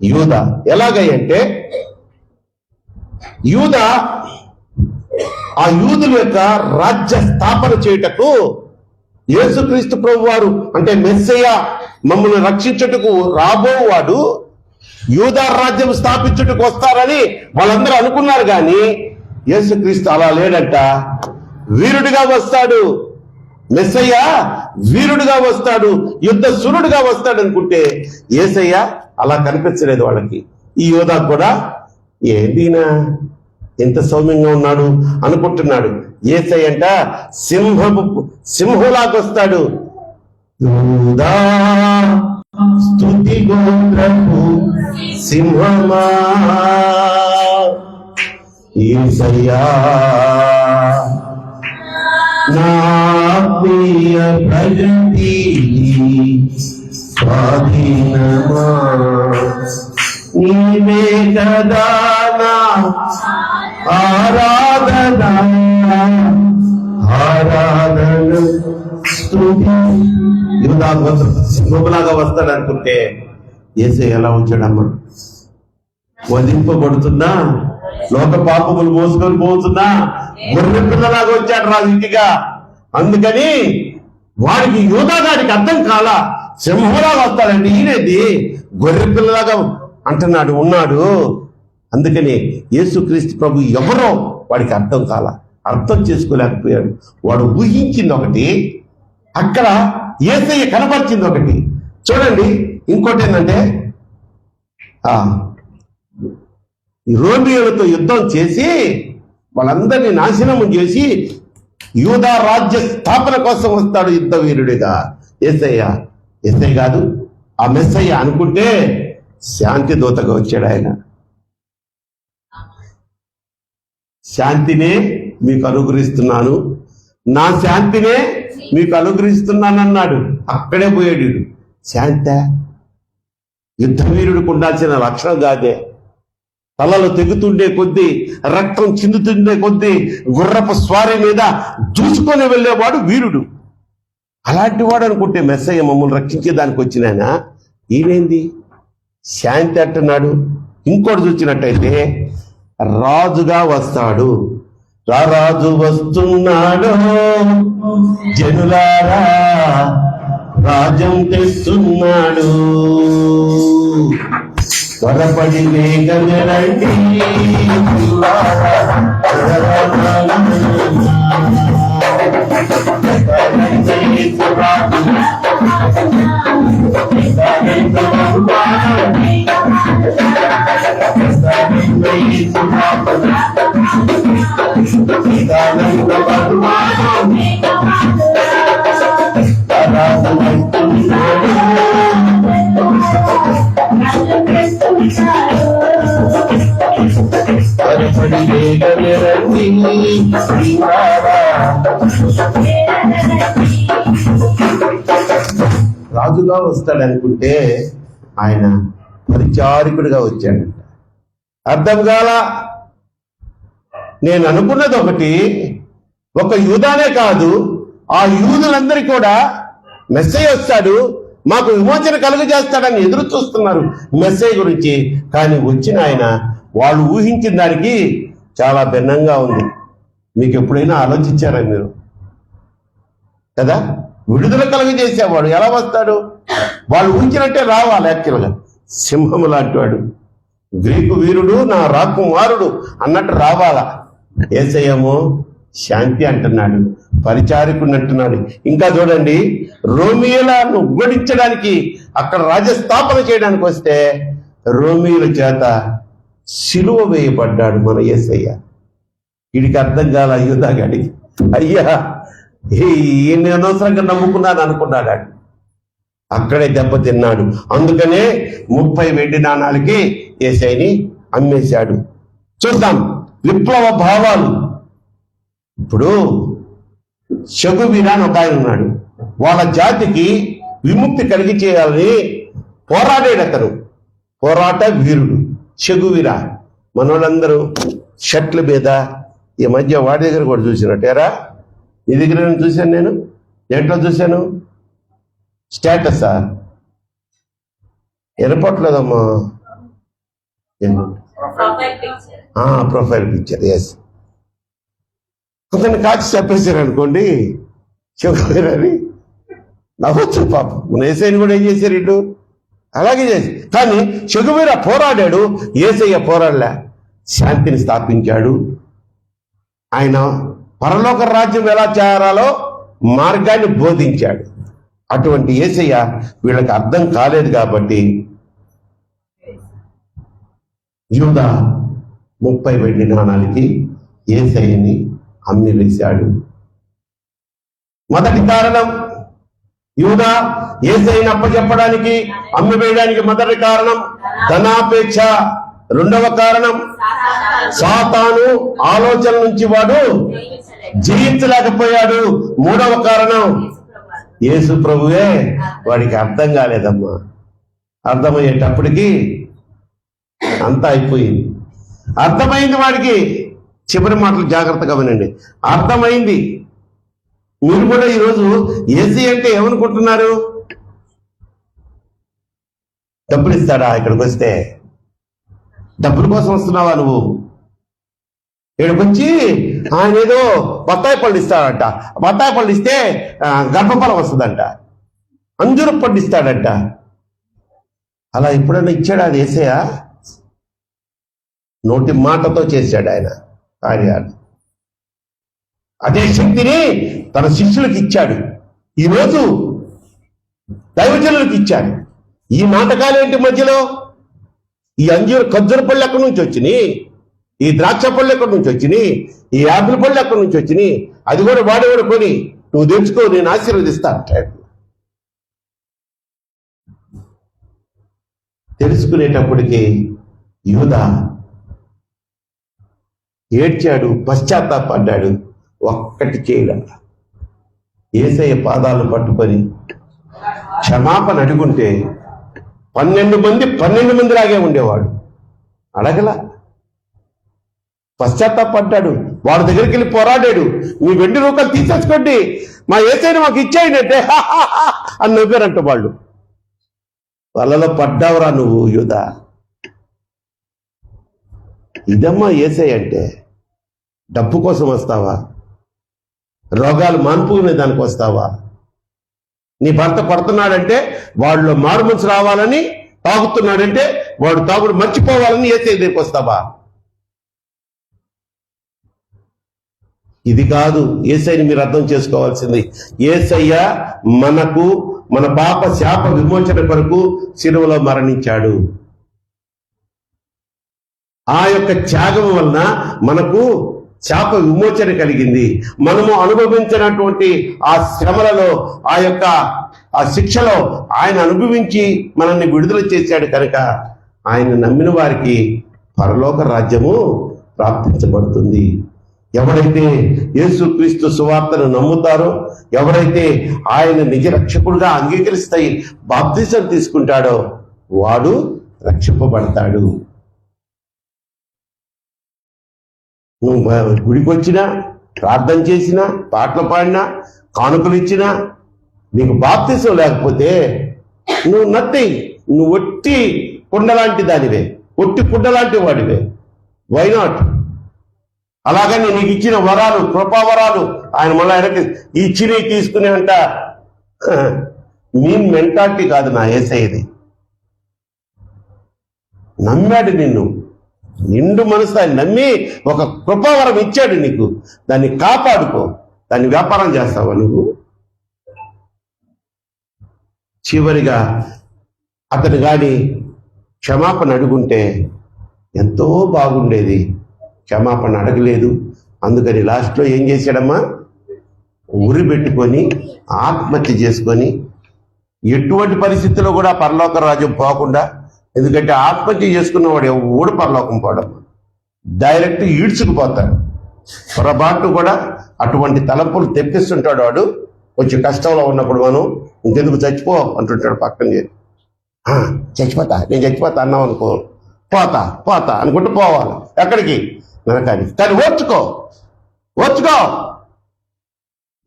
యూదా. ఎలాగంటే యూద ఆ యూదుల యొక్క రాజ్య స్థాపన చేయుటకు యేసుక్రీస్తు ప్రభు వారు అంటే మెస్సయ్య మమ్మల్ని రక్షించుటకు రాబోవాడు యూదా రాజ్యం స్థాపించుటకు వస్తారని వాళ్ళందరూ అనుకున్నారు కానీ యేసుక్రీస్తు అలా లేడంట. వీరుడిగా వస్తాడు, మెస్సయ్య వీరుడిగా వస్తాడు, యుద్ధ సురుడుగా వస్తాడు అనుకుంటే యేసయ్య అలా కనిపించలేదు వాళ్ళకి. ఈ యోధా కూడా ఏంటినా ఎంత సౌమ్యంగా ఉన్నాడు అనుకుంటున్నాడు. యేసయ్య అంట సింహంలాగా వస్తాడు. యూదా స్తుతి గోత్రపు సింహమా యేసయ్యా నా ప్రియ ప్రగతి స్వాధీనమా నీవే కదా నా ఆరాధన స్తుతి. యూదా సింహంలాగా వస్తాడు అనుకుంటే యేసయ్య ఎలా వచ్చాడమ్మా? వధింపబడుతున్నా లోక పాపములు మోసుకొని పోతున్నా గొర్రె పిల్లలాగా వచ్చాడు రా ఇంటిగా. అందుకని వాడికి యూదా గారికి అర్థం కాల. సింహంలాగా వస్తాడంటే ఈయనేది గొర్రె పిల్లలాగా అంటున్నాడు ఉన్నాడు. అందుకని యేసుక్రీస్తు ప్రభు ఎవరో వాడికి అర్థం కాల, అర్థం చేసుకోలేకపోయాడు. వాడు ఊహించింది ఒకటి, అక్కడ యేసయ్య కనపరిచింది ఒకటి. చూడండి ఇంకోటి ఏంటంటే రోమియోలతో యుద్ధం చేసి వాళ్ళందరినీ నాశనం చేసి యూదా రాజ్య స్థాపన కోసం వస్తాడు యుద్ధ వీరుడిగా యేసయ్య. యేసయ్య కాదు ఆ మెస్సయ్య అనుకుంటే శాంతి దూతగా వచ్చాడు ఆయన. శాంతినే మీకు అనుగ్రహిస్తున్నాను, నా శాంతినే మీకు అనుగ్రహిస్తున్నానన్నాడు. అక్కడే పోయాడు. శాంతి యుద్ధ వీరుడికి ఉండాల్సిన లక్షణం కాదే. తలలు తెగుతుండే కొద్దీ, రక్తం చిందుతుండే కొద్దీ గుర్రపు స్వారీ మీద దూసుకొని వెళ్ళేవాడు వీరుడు. అలాంటి వాడు అనుకుంటే మెస్సయ్య మమ్మల్ని రక్షించేదానికి వచ్చినాయన ఈయనేంది శాంతి అంటున్నాడు. ఇంకోటి చూసినట్టయితే రాజుగా వస్తాడు. రాజు వస్తున్నాడు జనులారా, రాజ్యం తెస్తున్నాడు, త్వరపడి వేగమెరండి రాజుగా వస్తాడనుకుంటే ఆయన పరిచారికుడిగా వచ్చాడంట. అర్థం కాల. నేను అనుకున్నది ఒకటి, ఒక యూదానే కాదు ఆ యూదులందరికీ కూడా మెస్సయ్య వస్తాడు, మాకు విమోచన కలుగజేస్తాడని ఎదురు చూస్తున్నారు మెస్సయ్య గురించి. కానీ వచ్చిన ఆయన వాళ్ళు ఊహించిన దానికి చాలా భిన్నంగా ఉంది. మీకు ఎప్పుడైనా ఆలోచించారా మీరు? కదా, విడుదల కలుగజేసేవాడు ఎలా వస్తాడు? వాళ్ళు ఊహించినట్టే రావాలి. యాక్చువల్గా సింహము లాంటి వాడు, గ్రీకు వీరుడు, నా రాకుమారుడు అన్నట్టు రావాలా. యేసయ్యేమో శాంతి అంటున్నాడు, పరిచారికుడు అంటున్నాడు. ఇంకా చూడండి, రోమియోలను ఉగ్గడించడానికి అక్కడ రాజ్యస్థాపన చేయడానికి వస్తే రోమియోల చేత సిలువ వేయబడ్డాడు మన యేసయ్య. వీడికి అర్థం కాల యూదాగాడికి. అయ్యా ఈయన అనవసరంగా నమ్ముకున్నాను అనుకున్నాడు. అక్కడే దెబ్బతిన్నాడు. అందుకనే 30 వెండి నాణాలకి యేసయ్యని అమ్మేశాడు. చూద్దాం విప్లవ భావాలు. ఇప్పుడు షగువీరా అని ఒక ఆయన ఉన్నాడు. వాళ్ళ జాతికి విముక్తి కలిగి చేయాలని పోరాడాడు అతను. పోరాట వీరుడు షగువీరా. మనోళ్ళందరూ షర్ట్ల మీద ఈ మధ్య వాడి దగ్గర కూడా చూసినట్టేరా, నీ దగ్గర చూశాను నేను. దేంట్లో చూశాను? స్టేటసా? ఎరపట్లేదమ్మా. Profile picture. Profile picture. Yes, అతన్ని కాచి చెప్పేశారు అనుకోండి, శివగారని నవ్వచ్చు పాపం. ఏసైని కూడా ఏం చేశారు ఇటు అలాగే చేసి. కానీ శకువీర పోరాడాడు, ఏసయ్య పోరాడలే, శాంతిని స్థాపించాడు. ఆయన పరలోక రాజ్యం ఎలా చేరాలో మార్గాన్ని బోధించాడు. అటువంటి యేసయ్య వీళ్ళకి అర్థం కాలేదు కాబట్టి యూదా 30 వెండి నాణాలకి యేసయ్యని అమ్మి వేశాడు. మొదటి కారణం యూదా యేసయ్యని అప్పచెప్పడానికి, అమ్మి వేయడానికి మొదటి కారణం ధనాపేక్ష. రెండవ కారణం సాతాను ఆలోచన నుంచి వాడు జయించలేకపోయాడు. మూడవ కారణం యేసు ప్రభువే వాడికి అర్థం కాలేదమ్మా. అర్థమయ్యేటప్పటికి అంతా అయిపోయింది. అర్థమైంది వాడికి. చివరి మాటలు జాగ్రత్తగా వినండి. అర్థమైంది. మీరు కూడా ఈరోజు ఏసీ అంటే ఏమనుకుంటున్నారు? డబ్బులు ఇస్తాడా? ఇక్కడికి వస్తే డబ్బుల కోసం వస్తున్నావా నువ్వు? ఇక్కడికి వచ్చి ఆయన ఏదో బత్తాయి పళ్ళు ఇస్తాడంట, బత్తాయి పళ్ళు ఇస్తే గర్భఫలం వస్తుందంట, అంజూరు పళ్ళు ఇస్తాడంట. అలా ఎప్పుడైనా ఇచ్చాడా అది యేసయ్య? నోటి మాటతో చేశాడు ఆయన కార్యాలు. అదే శక్తిని తన శిష్యులకు ఇచ్చాడు, ఈరోజు దైవజనులకు ఇచ్చాడు. ఈ నాటకాలేంటి మధ్యలో? ఈ ఖర్జూర పళ్ళు ఎక్కడి నుంచి వచ్చినాయి? ఈ ద్రాక్ష పళ్ళు ఎక్కడి నుంచి వచ్చినాయి? ఈ యాపిల్ పళ్ళు ఎక్కడి నుంచి వచ్చినాయి? అది కూడా వాడేవాడు కొని నువ్వు తెచ్చుకో, నేను ఆశీర్వదిస్తా అంటాడు. తెలుసుకునేటప్పటికీ యూదా ఏడ్చాడు, పశ్చాత్తాపడ్డాడు. ఒక్కటి చేయడంట, యేసయ్య పాదాలు పట్టుకొని క్షమాపణ అడుగుంటే 12 మంది లాగే ఉండేవాడు. అడగలా, పశ్చాత్తాపడ్డాడు. వాడి దగ్గరికి వెళ్ళి పోరాడాడు. మీ 2 రూపాయలు తీసేసుకోండి, మా యేసయ్యని మాకు ఇచ్చేయండి అని నవ్వారంట వాళ్ళు. వాళ్ళలో పడ్డావురా నువ్వు యూదా. ఇదమ్మా యేసయ్య అంటే. డబ్బు కోసం వస్తావా? రోగాలు మాన్పుకునే దానికి వస్తావా? నీ భర్త పడుతున్నాడంటే వాడిలో మారు మనసు రావాలని, తాగుతున్నాడంటే వాడు తాగుడు మర్చిపోవాలని యేసయ్య దగ్గరికి వస్తావా? ఇది కాదు యేసయ్యని మీరు అర్థం చేసుకోవాల్సింది. యేసయ్య మనకు మన పాప శాప విమోచన కొరకు శిలువలో మరణించాడు. ఆ యొక్క త్యాగం వలన మనకు శాప విమోచన కలిగింది. మనము అనుభవించినటువంటి ఆ శ్రమలలో, ఆ శిక్షలో ఆయన అనుభవించి మనల్ని విడుదల చేశాడు కనుక ఆయన నమ్మిన వారికి పరలోక రాజ్యము ప్రాప్తించబడుతుంది. ఎవరైతే యేసుక్రీస్తు సువార్తను నమ్ముతారో, ఎవరైతే ఆయన నిజ రక్షకుడుగా అంగీకరిస్తాయి బాప్తిసం తీసుకుంటాడో వాడు రక్షింపబడతాడు. నువ్వు గుడికి వచ్చినా, ప్రార్థన చేసినా, పాటలు పాడినా, కానుకలు ఇచ్చినా, నీకు బాప్తిసం లేకపోతే నువ్వు నథింగ్. నువ్వు ఒట్టి కుండలాంటి దానివే, ఒట్టి కుండలాంటి వాడివే. Why not? అలాగని నీకు ఇచ్చిన వరాలు, కృపావరాలు ఆయన మళ్ళీ ఆయనకి ఇచ్చినవి తీసుకునే అంట మీ మెంటాలిటీ కాదు నా యేసయ్యది. నమ్మాడు నిన్ను, నిండు మనసు ఆయన నమ్మి ఒక కృపావరం ఇచ్చాడు నీకు. దాన్ని కాపాడుకో. దాన్ని వ్యాపారం చేస్తావా నువ్వు? చివరిగా అతను గాని క్షమాపణ అడుగుంటే ఎంతో బాగుండేది. క్షమాపణ అడగలేదు. అందుకని లాస్ట్లో ఏం చేశాడమ్మా? ఉరి పెట్టుకొని ఆత్మహత్య చేసుకొని, ఎటువంటి పరిస్థితుల్లో కూడా పరలోక రాజ్యం పోకుండా, ఎందుకంటే ఆత్మహత్య చేసుకున్నవాడు ఎవడు పరలోకం పోవడం, డైరెక్ట్ ఈడ్చుకుపోతాడు. పొరపాటు కూడా అటువంటి తలంపులు తెప్పిస్తుంటాడు వాడు. కొంచెం కష్టంలో ఉన్నప్పుడు మనం ఇంకెందుకు చచ్చిపో అంటుంటాడు పక్కన. చచ్చిపోతా, నేను చచ్చిపోతా అన్నావు అనుకో, పోతా పోతా అనుకుంటూ పోవాలి. ఎక్కడికి? నరకానికి. కానీ ఓర్చుకో.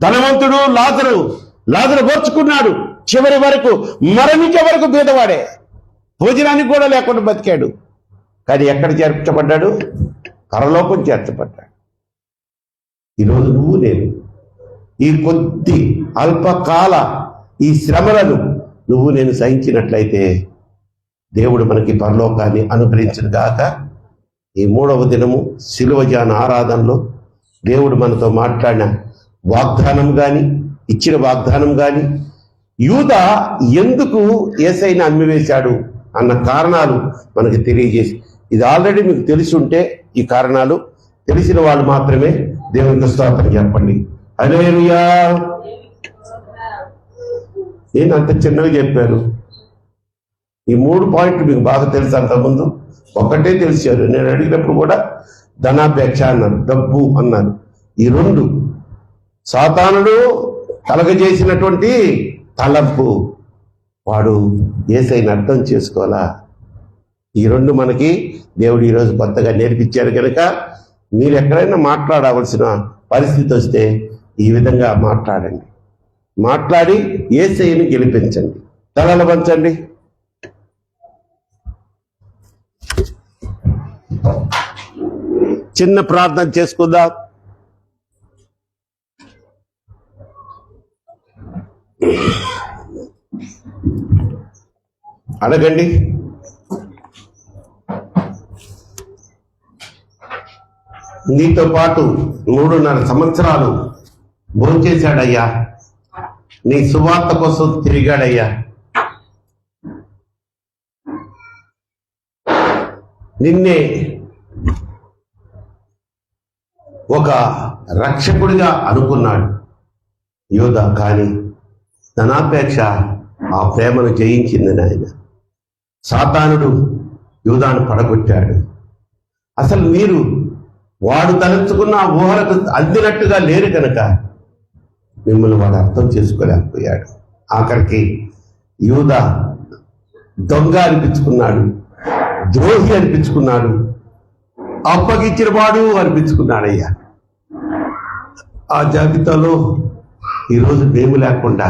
ధనవంతుడు లాజరు ఓర్చుకున్నాడు చివరి వరకు, మరణించే వరకు బీదవాడే, భోజనానికి కూడా లేకుండా బతికాడు. కానీ ఎక్కడ చేర్చబడ్డాడు? పరలోకం చేర్చబడ్డాడు. ఈరోజు నువ్వు నేను ఈ కొద్ది అల్పకాల ఈ శ్రమలను నువ్వు నేను సహించినట్లయితే దేవుడు మనకి పరలోకాన్ని అనుగ్రహించిన గాక. ఈ 3వ దినము శిలువ ధ్యాన ఆరాధనలో దేవుడు మనతో మాట్లాడిన వాగ్దానం కానీ, ఇచ్చిన వాగ్దానం కానీ, యూదా ఎందుకు యేసయ్యను అమ్మివేశాడు అన్న కారణాలు మనకి తెలియజేసి, ఇది ఆల్రెడీ మీకు తెలిసి ఉంటే ఈ కారణాలు తెలిసిన వాళ్ళు మాత్రమే దేవునికి స్తోత్రం చెప్పండి. హల్లెలూయా. నేను అంత చిన్నగా చెప్పాను. ఈ 3 పాయింట్లు మీకు బాగా తెలుసు. అంతకుముందు ఒకటే తెలిసారు. నేను అడిగినప్పుడు కూడా ధనాపేక్ష అన్నారు, డబ్బు అన్నారు. ఈ 2 సాతానుడు కలగజేసినటువంటి తలంపు. వాడు యేసయ్యను అర్థం చేసుకోవాలా. ఈ 2 మనకి దేవుడు ఈరోజు కొత్తగా నేర్పించారు కనుక మీరు ఎక్కడైనా మాట్లాడవలసిన పరిస్థితి వస్తే ఈ విధంగా మాట్లాడండి. మాట్లాడి యేసయ్యను గెలిపించండి. తలలు పంచండి. చిన్న ప్రార్థన చేసుకుందాం. అడగండి. నీతో పాటు 3.5 సంవత్సరాలు భోంచేశాడయ్యా. నీ సువార్త కోసం తిరిగాడయ్యా. నిన్నే ఒక రక్షకుడిగా అనుకున్నాడు యోధా. కానీ ధనాపేక్ష ఆ ప్రేమను జయించింది నాయన. సాతానుడు యూదాను పడగొట్టాడు. అసలు మీరు వాడు తలంచుకున్న ఆ ఊహలకు అందినట్టుగా లేరు కనుక మిమ్మల్ని వాడు అర్థం చేసుకోలేకపోయాడు. ఆఖరికి యూదా దొంగ అనిపించుకున్నాడు, ద్రోహి అనిపించుకున్నాడు, అప్పగించిన వాడు అనిపించుకున్నాడయ్యా. ఆ జాబితాలో ఈరోజు మేము లేకుండా,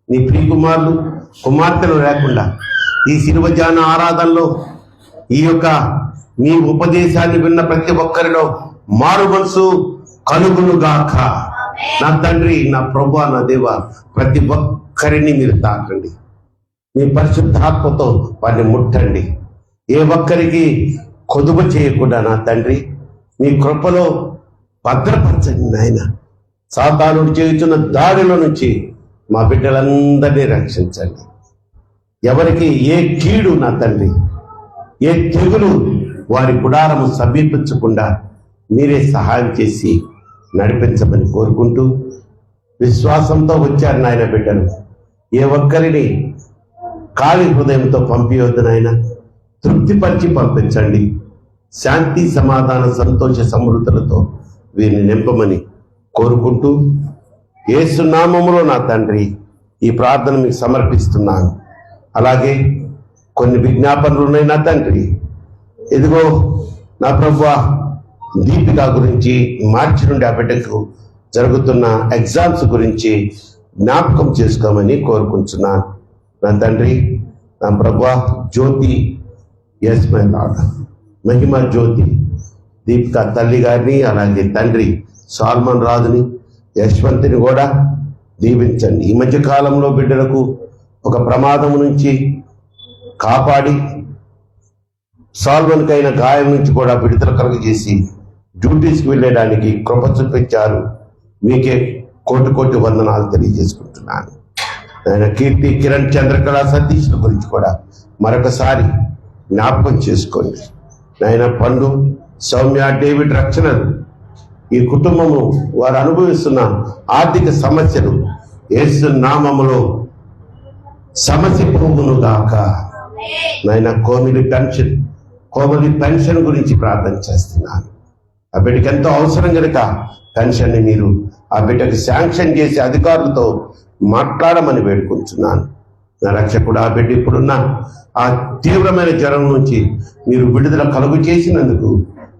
నీ ప్రియకుమారులు కుమార్తెలు లేకుండా, ఈ శిలువ ధ్యాన ఆరాధనలో ఈ యొక్క మీ ఉపదేశాన్ని విన్న ప్రతి ఒక్కరిలో మారు మనసు కలుగునుగాక. నా తండ్రి, నా ప్రభువా, నా దేవ, ప్రతి ఒక్కరిని మీరు తాకండి. మీ పరిశుద్ధాత్మతో వారిని ముట్టండి. ఏ ఒక్కరికి కొదువ చేయకుండా నా తండ్రి మీ కృపలో భద్రపరచండి నాయన. సాతానుడు చేయుచున్న దాడిలో నుంచి మా బిడ్డలందరినీ రక్షించండి. ఎవరికి ఏ కీడు నా తండ్రి, ఏ తెగులు వారి గుడారము సమీపించకుండా మీరే సహాయం చేసి నడిపించమని కోరుకుంటూ, విశ్వాసంతో వచ్చారు నాయన బిడ్డలు. ఏ ఒక్కరిని ఖాళీ హృదయంతో పంపించవద్దు నాయన. తృప్తిపరిచి పంపించండి. శాంతి, సమాధాన, సంతోష, సమృద్ధులతో వీరిని నింపమని కోరుకుంటూ, యేసు నామములో నా తండ్రి ఈ ప్రార్థన మీకు సమర్పిస్తున్నాను. అలాగే కొన్ని విజ్ఞాపనలు ఉన్నాయి నా తండ్రి. ఇదిగో నా ప్రభువా, దీపిక గురించి, మార్చి నుండి ఆ బిడ్డకు జరుగుతున్న ఎగ్జామ్స్ గురించి జ్ఞాపకం చేసుకోమని కోరుకుంటున్నాను నా తండ్రి. నా ప్రభువా, జ్యోతి, ఎస్ మై లార్డ్, మహిమ జ్యోతి దీపిక తల్లి గారిని, అలాగే తండ్రి సాల్మన్ రాజుని, యశ్వంతిని కూడా దీవించండి. ఈ మధ్య కాలంలో బిడ్డలకు ఒక ప్రమాదం నుంచి కాపాడి, సాల్మన్కైన గాయం నుంచి కూడా విడుదల కలుగజేసి డ్యూటీస్కి వెళ్ళడానికి కృప చూపించారు. మీకే కోటి కోటి వందనాలు తెలియజేసుకుంటున్నాను. ఆయన కీర్తి, కిరణ్, చంద్రకళ, సతీష్ గురించి కూడా మరొకసారి జ్ఞాపకం చేసుకోండి. నాయన పండు, సౌమ్య, డేవిడ్ రక్షణలు, ఈ కుటుంబము వారు అనుభవిస్తున్న ఆర్థిక సమస్యలు యేసు నామములో సమస్య పోగును గాక. నాయన కోమలి పెన్షన్ గురించి ప్రార్థన చేస్తున్నాను. ఆ బిడ్డకి ఎంతో అవసరం కనుక పెన్షన్ని మీరు ఆ బిడ్డకి శాంక్షన్ చేసి అధికారులతో మాట్లాడమని వేడుకుంటున్నాను. నా రక్షకుడు, ఆ బిడ్డ ఇప్పుడున్న ఆ తీవ్రమైన జ్వరం నుంచి మీరు విడుదల కలుగు చేసినందుకు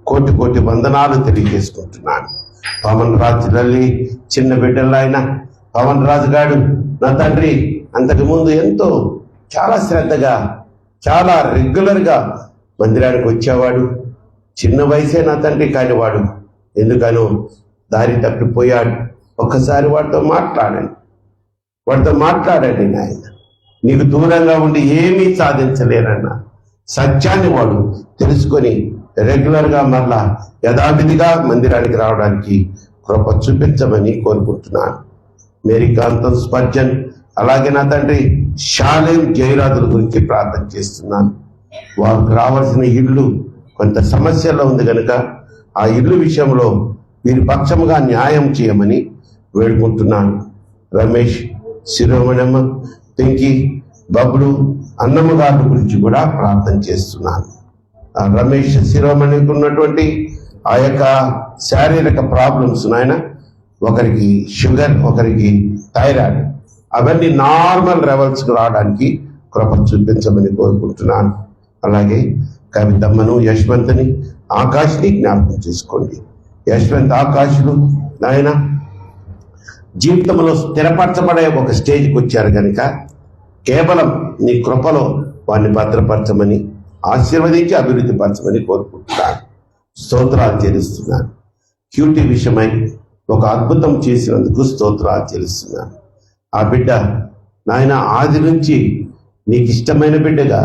కోటి కోటి వందనాలు తెలియజేసుకుంటున్నాను. పవన్ రాజు లల్లి చిన్న బిడ్డల్లో ఆయన పవన్ రాజు గారు నా తండ్రి అంతకు ముందు చాలా శ్రద్ధగా, చాలా రెగ్యులర్గా మందిరానికి వచ్చేవాడు. చిన్న వయసే నా తండ్రి, కానీ వాడు ఎందుకనో దారి తప్పిపోయాడు. ఒక్కసారి వాడితో మాట్లాడండి నాయన. నీకు దూరంగా ఉండి ఏమీ సాధించలేరన్న సత్యాన్ని వాడు తెలుసుకొని రెగ్యులర్గా మరలా యథావిధిగా మందిరానికి రావడానికి కృప చూపించమని కోరుకుంటున్నాను. మేరీకాంతం, స్పర్జన్, అలాగే నా తండ్రి షాలేం జయరాజుల గురించి ప్రార్థన చేస్తున్నాను. వారికి రావాల్సిన ఇల్లు కొంత సమస్యలో ఉంది కనుక ఆ ఇల్లు విషయంలో వీరి పక్షముగా న్యాయం చేయమని వేడుకుంటున్నాను. రమేష్, శిరోమణమ్మ, పెంకి, బబ్లు, అన్నమ్మ గారి గురించి కూడా ప్రార్థన చేస్తున్నాను. ఆ రమేష్, శిరోమణికి ఉన్నటువంటి ఆ యొక్క శారీరక ప్రాబ్లమ్స్ నాయన, ఒకరికి షుగర్, ఒకరికి థైరాయిడ్, అవన్నీ నార్మల్ లెవెల్స్కి రావడానికి కృప చూపించమని కోరుకుంటున్నాను. అలాగే కవితమ్మను, యశ్వంత్ని, ఆకాష్ని జ్ఞాపకం చేసుకోండి. యశ్వంత్, ఆకాశులు నాయన జీవితంలో స్థిరపరచబడే ఒక స్టేజ్కి వచ్చారు కనుక కేవలం నీ కృపలో వారిని భద్రపరచమని, ఆశీర్వదించి అభివృద్ధి పరచమని కోరుకుంటున్నాను. స్తోత్రాలు చెల్లిస్తున్నాను. క్యూటీ విషయమై ఒక అద్భుతం చేసినందుకు స్తోత్రాలు చెల్లిస్తున్నాను. ఆ బిడ్డ నాయన ఆది నుంచి నీకు ఇష్టమైన బిడ్డగా,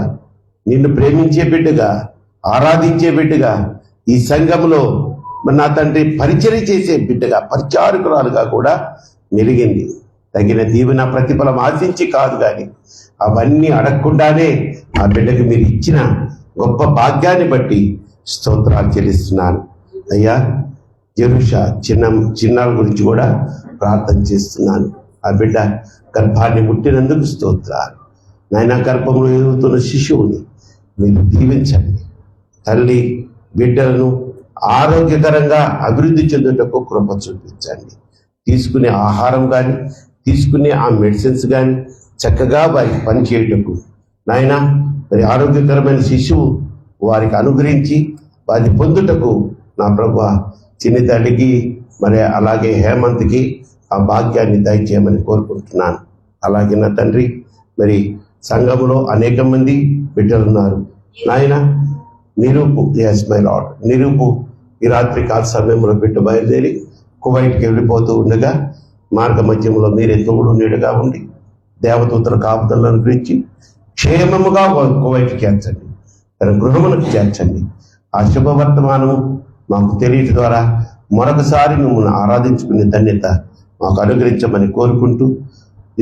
నిన్ను ప్రేమించే బిడ్డగా, ఆరాధించే బిడ్డగా, ఈ సంఘంలో నా తండ్రి పరిచర్య చేసే బిడ్డగా, పరిచారకురాలుగా కూడా మెలిగింది. తగిన దీవెన ప్రతిఫలం ఆశించి కాదు, కానీ అవన్నీ అడగకుండానే ఆ బిడ్డకు మీరు ఇచ్చిన గొప్ప భాగ్యాన్ని బట్టి స్తోత్రాలు చెల్లిస్తున్నాను. అయ్యా, జెరుషా చిన్నాల గురించి కూడా ప్రార్థన చేస్తున్నాను. ఆ బిడ్డ గర్భాన్ని ముట్టినందుకు స్తోత్రాలు. నాయన, గర్భంలో ఎదుగుతున్న శిశువుని మీరు దీవించండి. తల్లి బిడ్డలను ఆరోగ్యకరంగా అభివృద్ధి చెందుటకు కృప చూపించండి. తీసుకునే ఆహారం కానీ, తీసుకునే ఆ మెడిసిన్స్ కానీ చక్కగా వారికి పనిచేయటకు నాయన, మరి ఆరోగ్యకరమైన శిశువు వారికి అనుగ్రహించి వారిని పొందుటకు నా ప్రభువ చిన్ని తల్లికి, మరి అలాగే హేమంత్కి ఆ భాగ్యాన్ని దయచేయమని కోరుకుంటున్నాను. అలాగే నా తండ్రి, మరి సంఘంలో అనేక మంది బిడ్డలు ఉన్నారు నాయన. నిరూపు, ఎస్ మై లార్డ్, నిరూపు ఈ రాత్రి కాల సమయంలో బిడ్డ బయలుదేరి కువైట్కి వెళ్ళిపోతూ ఉండగా మార్గ మధ్యంలో మీరే తోడు నీడగా ఉండి దేవదూతల కాపుదలను గురించి క్షేమముగా కువైట్కి చేర్చండి, తన గృహములకు చేర్చండి. ఆ శుభవర్తమానము మాకు తెలియట ద్వారా మరొకసారి మిమ్మల్ని ఆరాధించుకునే ధన్యత మాకు అనుగ్రహించమని కోరుకుంటూ,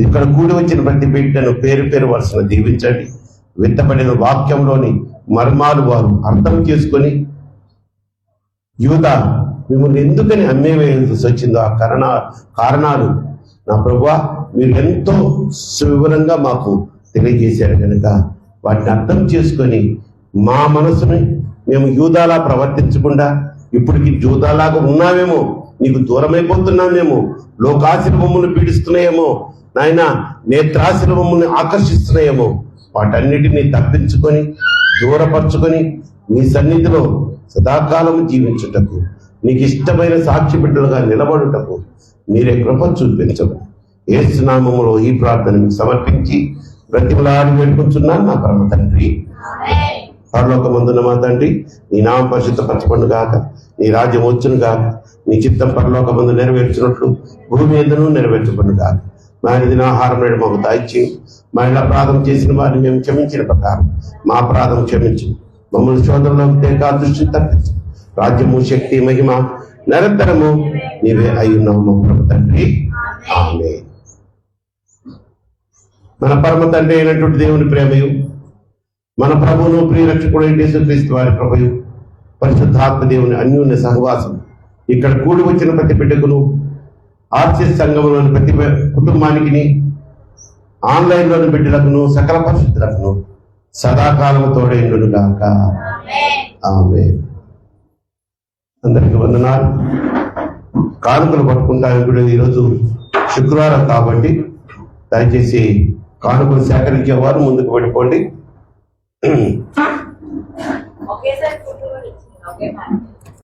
ఇక్కడ కూడి వచ్చిన ప్రతి బిడ్డను పేరు పేరు వరుసను దీవించండి. విత్తబడిన వాక్యంలోని మర్మాలు వారు అర్థం చేసుకొని, యూదా మిమ్మల్ని ఎందుకని అమ్మేవేయాల్సి వచ్చిందో ఆ కారణాలు నా ప్రభువా మీరు ఎంతో వివరంగా మాకు తెలియజేశారు కనుక వాటిని అర్థం చేసుకొని మా మనసుని మేము యూదాలా ప్రవర్తించకుండా, ఇప్పటికి యూదాలాగా ఉన్నామేమో, నీకు దూరమైపోతున్నామేమో, లోకాశలు మమ్మల్ని పీడిస్తున్నాయేమో నాయన, నేత్రాశలు మమ్మల్ని ఆకర్షిస్తున్నాయేమో, వాటన్నిటినీ తప్పించుకొని దూరపరచుకొని నీ సన్నిధిలో సదాకాలం జీవించుటకు, నీకు ఇష్టమైన సాక్షి బిడ్డలుగా నిలబడుటకు మీరే కృప చూపించము. యేసు నామములో ఈ ప్రార్థనను సమర్పించి బ్రతిమలాడి వేడుకుంటున్నాను నా పరమ తండ్రి. పరలోకమందున్న మా తండ్రి, నీ నామం పరిశుద్ధపరచబడును గాక, నీ రాజ్యం వచ్చును గాక, నీ చిత్తం పరలోకమందు నెరవేర్చినట్లు భూమి ఎందును నెరవేర్చబడును గాక. మా ఇది ఆహారం నేడు మాకు దాయిచ్చి, మా ఇలా అపరాధం చేసిన వారిని మేము క్షమించిన ప్రకారం మా అపరాధం క్షమించు, మమ్మల్ని శోధనలోకి తేక దృష్టిని తప్పించు. రాజ్యము, శక్తి, మహిమ నిరంతరము నీవే అయ్యున్నావు మా పరమ తండ్రి. ఆమేన్. మన పరమ తండ్రి అయినటువంటి దేవుని ప్రేమయు, మన ప్రభువును ప్రియరక్షకుడు యేసుక్రీస్తు వారి కృపయు, పరిశుద్ధాత్మ దేవుని అన్యోన్య సహవాసం ఇక్కడ కూడి వచ్చిన ప్రతి బిడ్డకును, ఆర్సిఎస్ సంఘంలోని ప్రతి కుటుంబానికి, ఆన్లైన్లోని బిడ్డలకును, సకల పరిశుద్ధులకును సదాకాలము తోడైండును గాక. ఆమేన్. అందరికీ వందనాలు. కానుకలు పట్టుకుంటాను. ఇప్పుడు ఈరోజు శుక్రవారం కాబట్టి దయచేసి కానుకలు సేకరించేవారు ముందుకు పడిపోండి. ఒకేసారి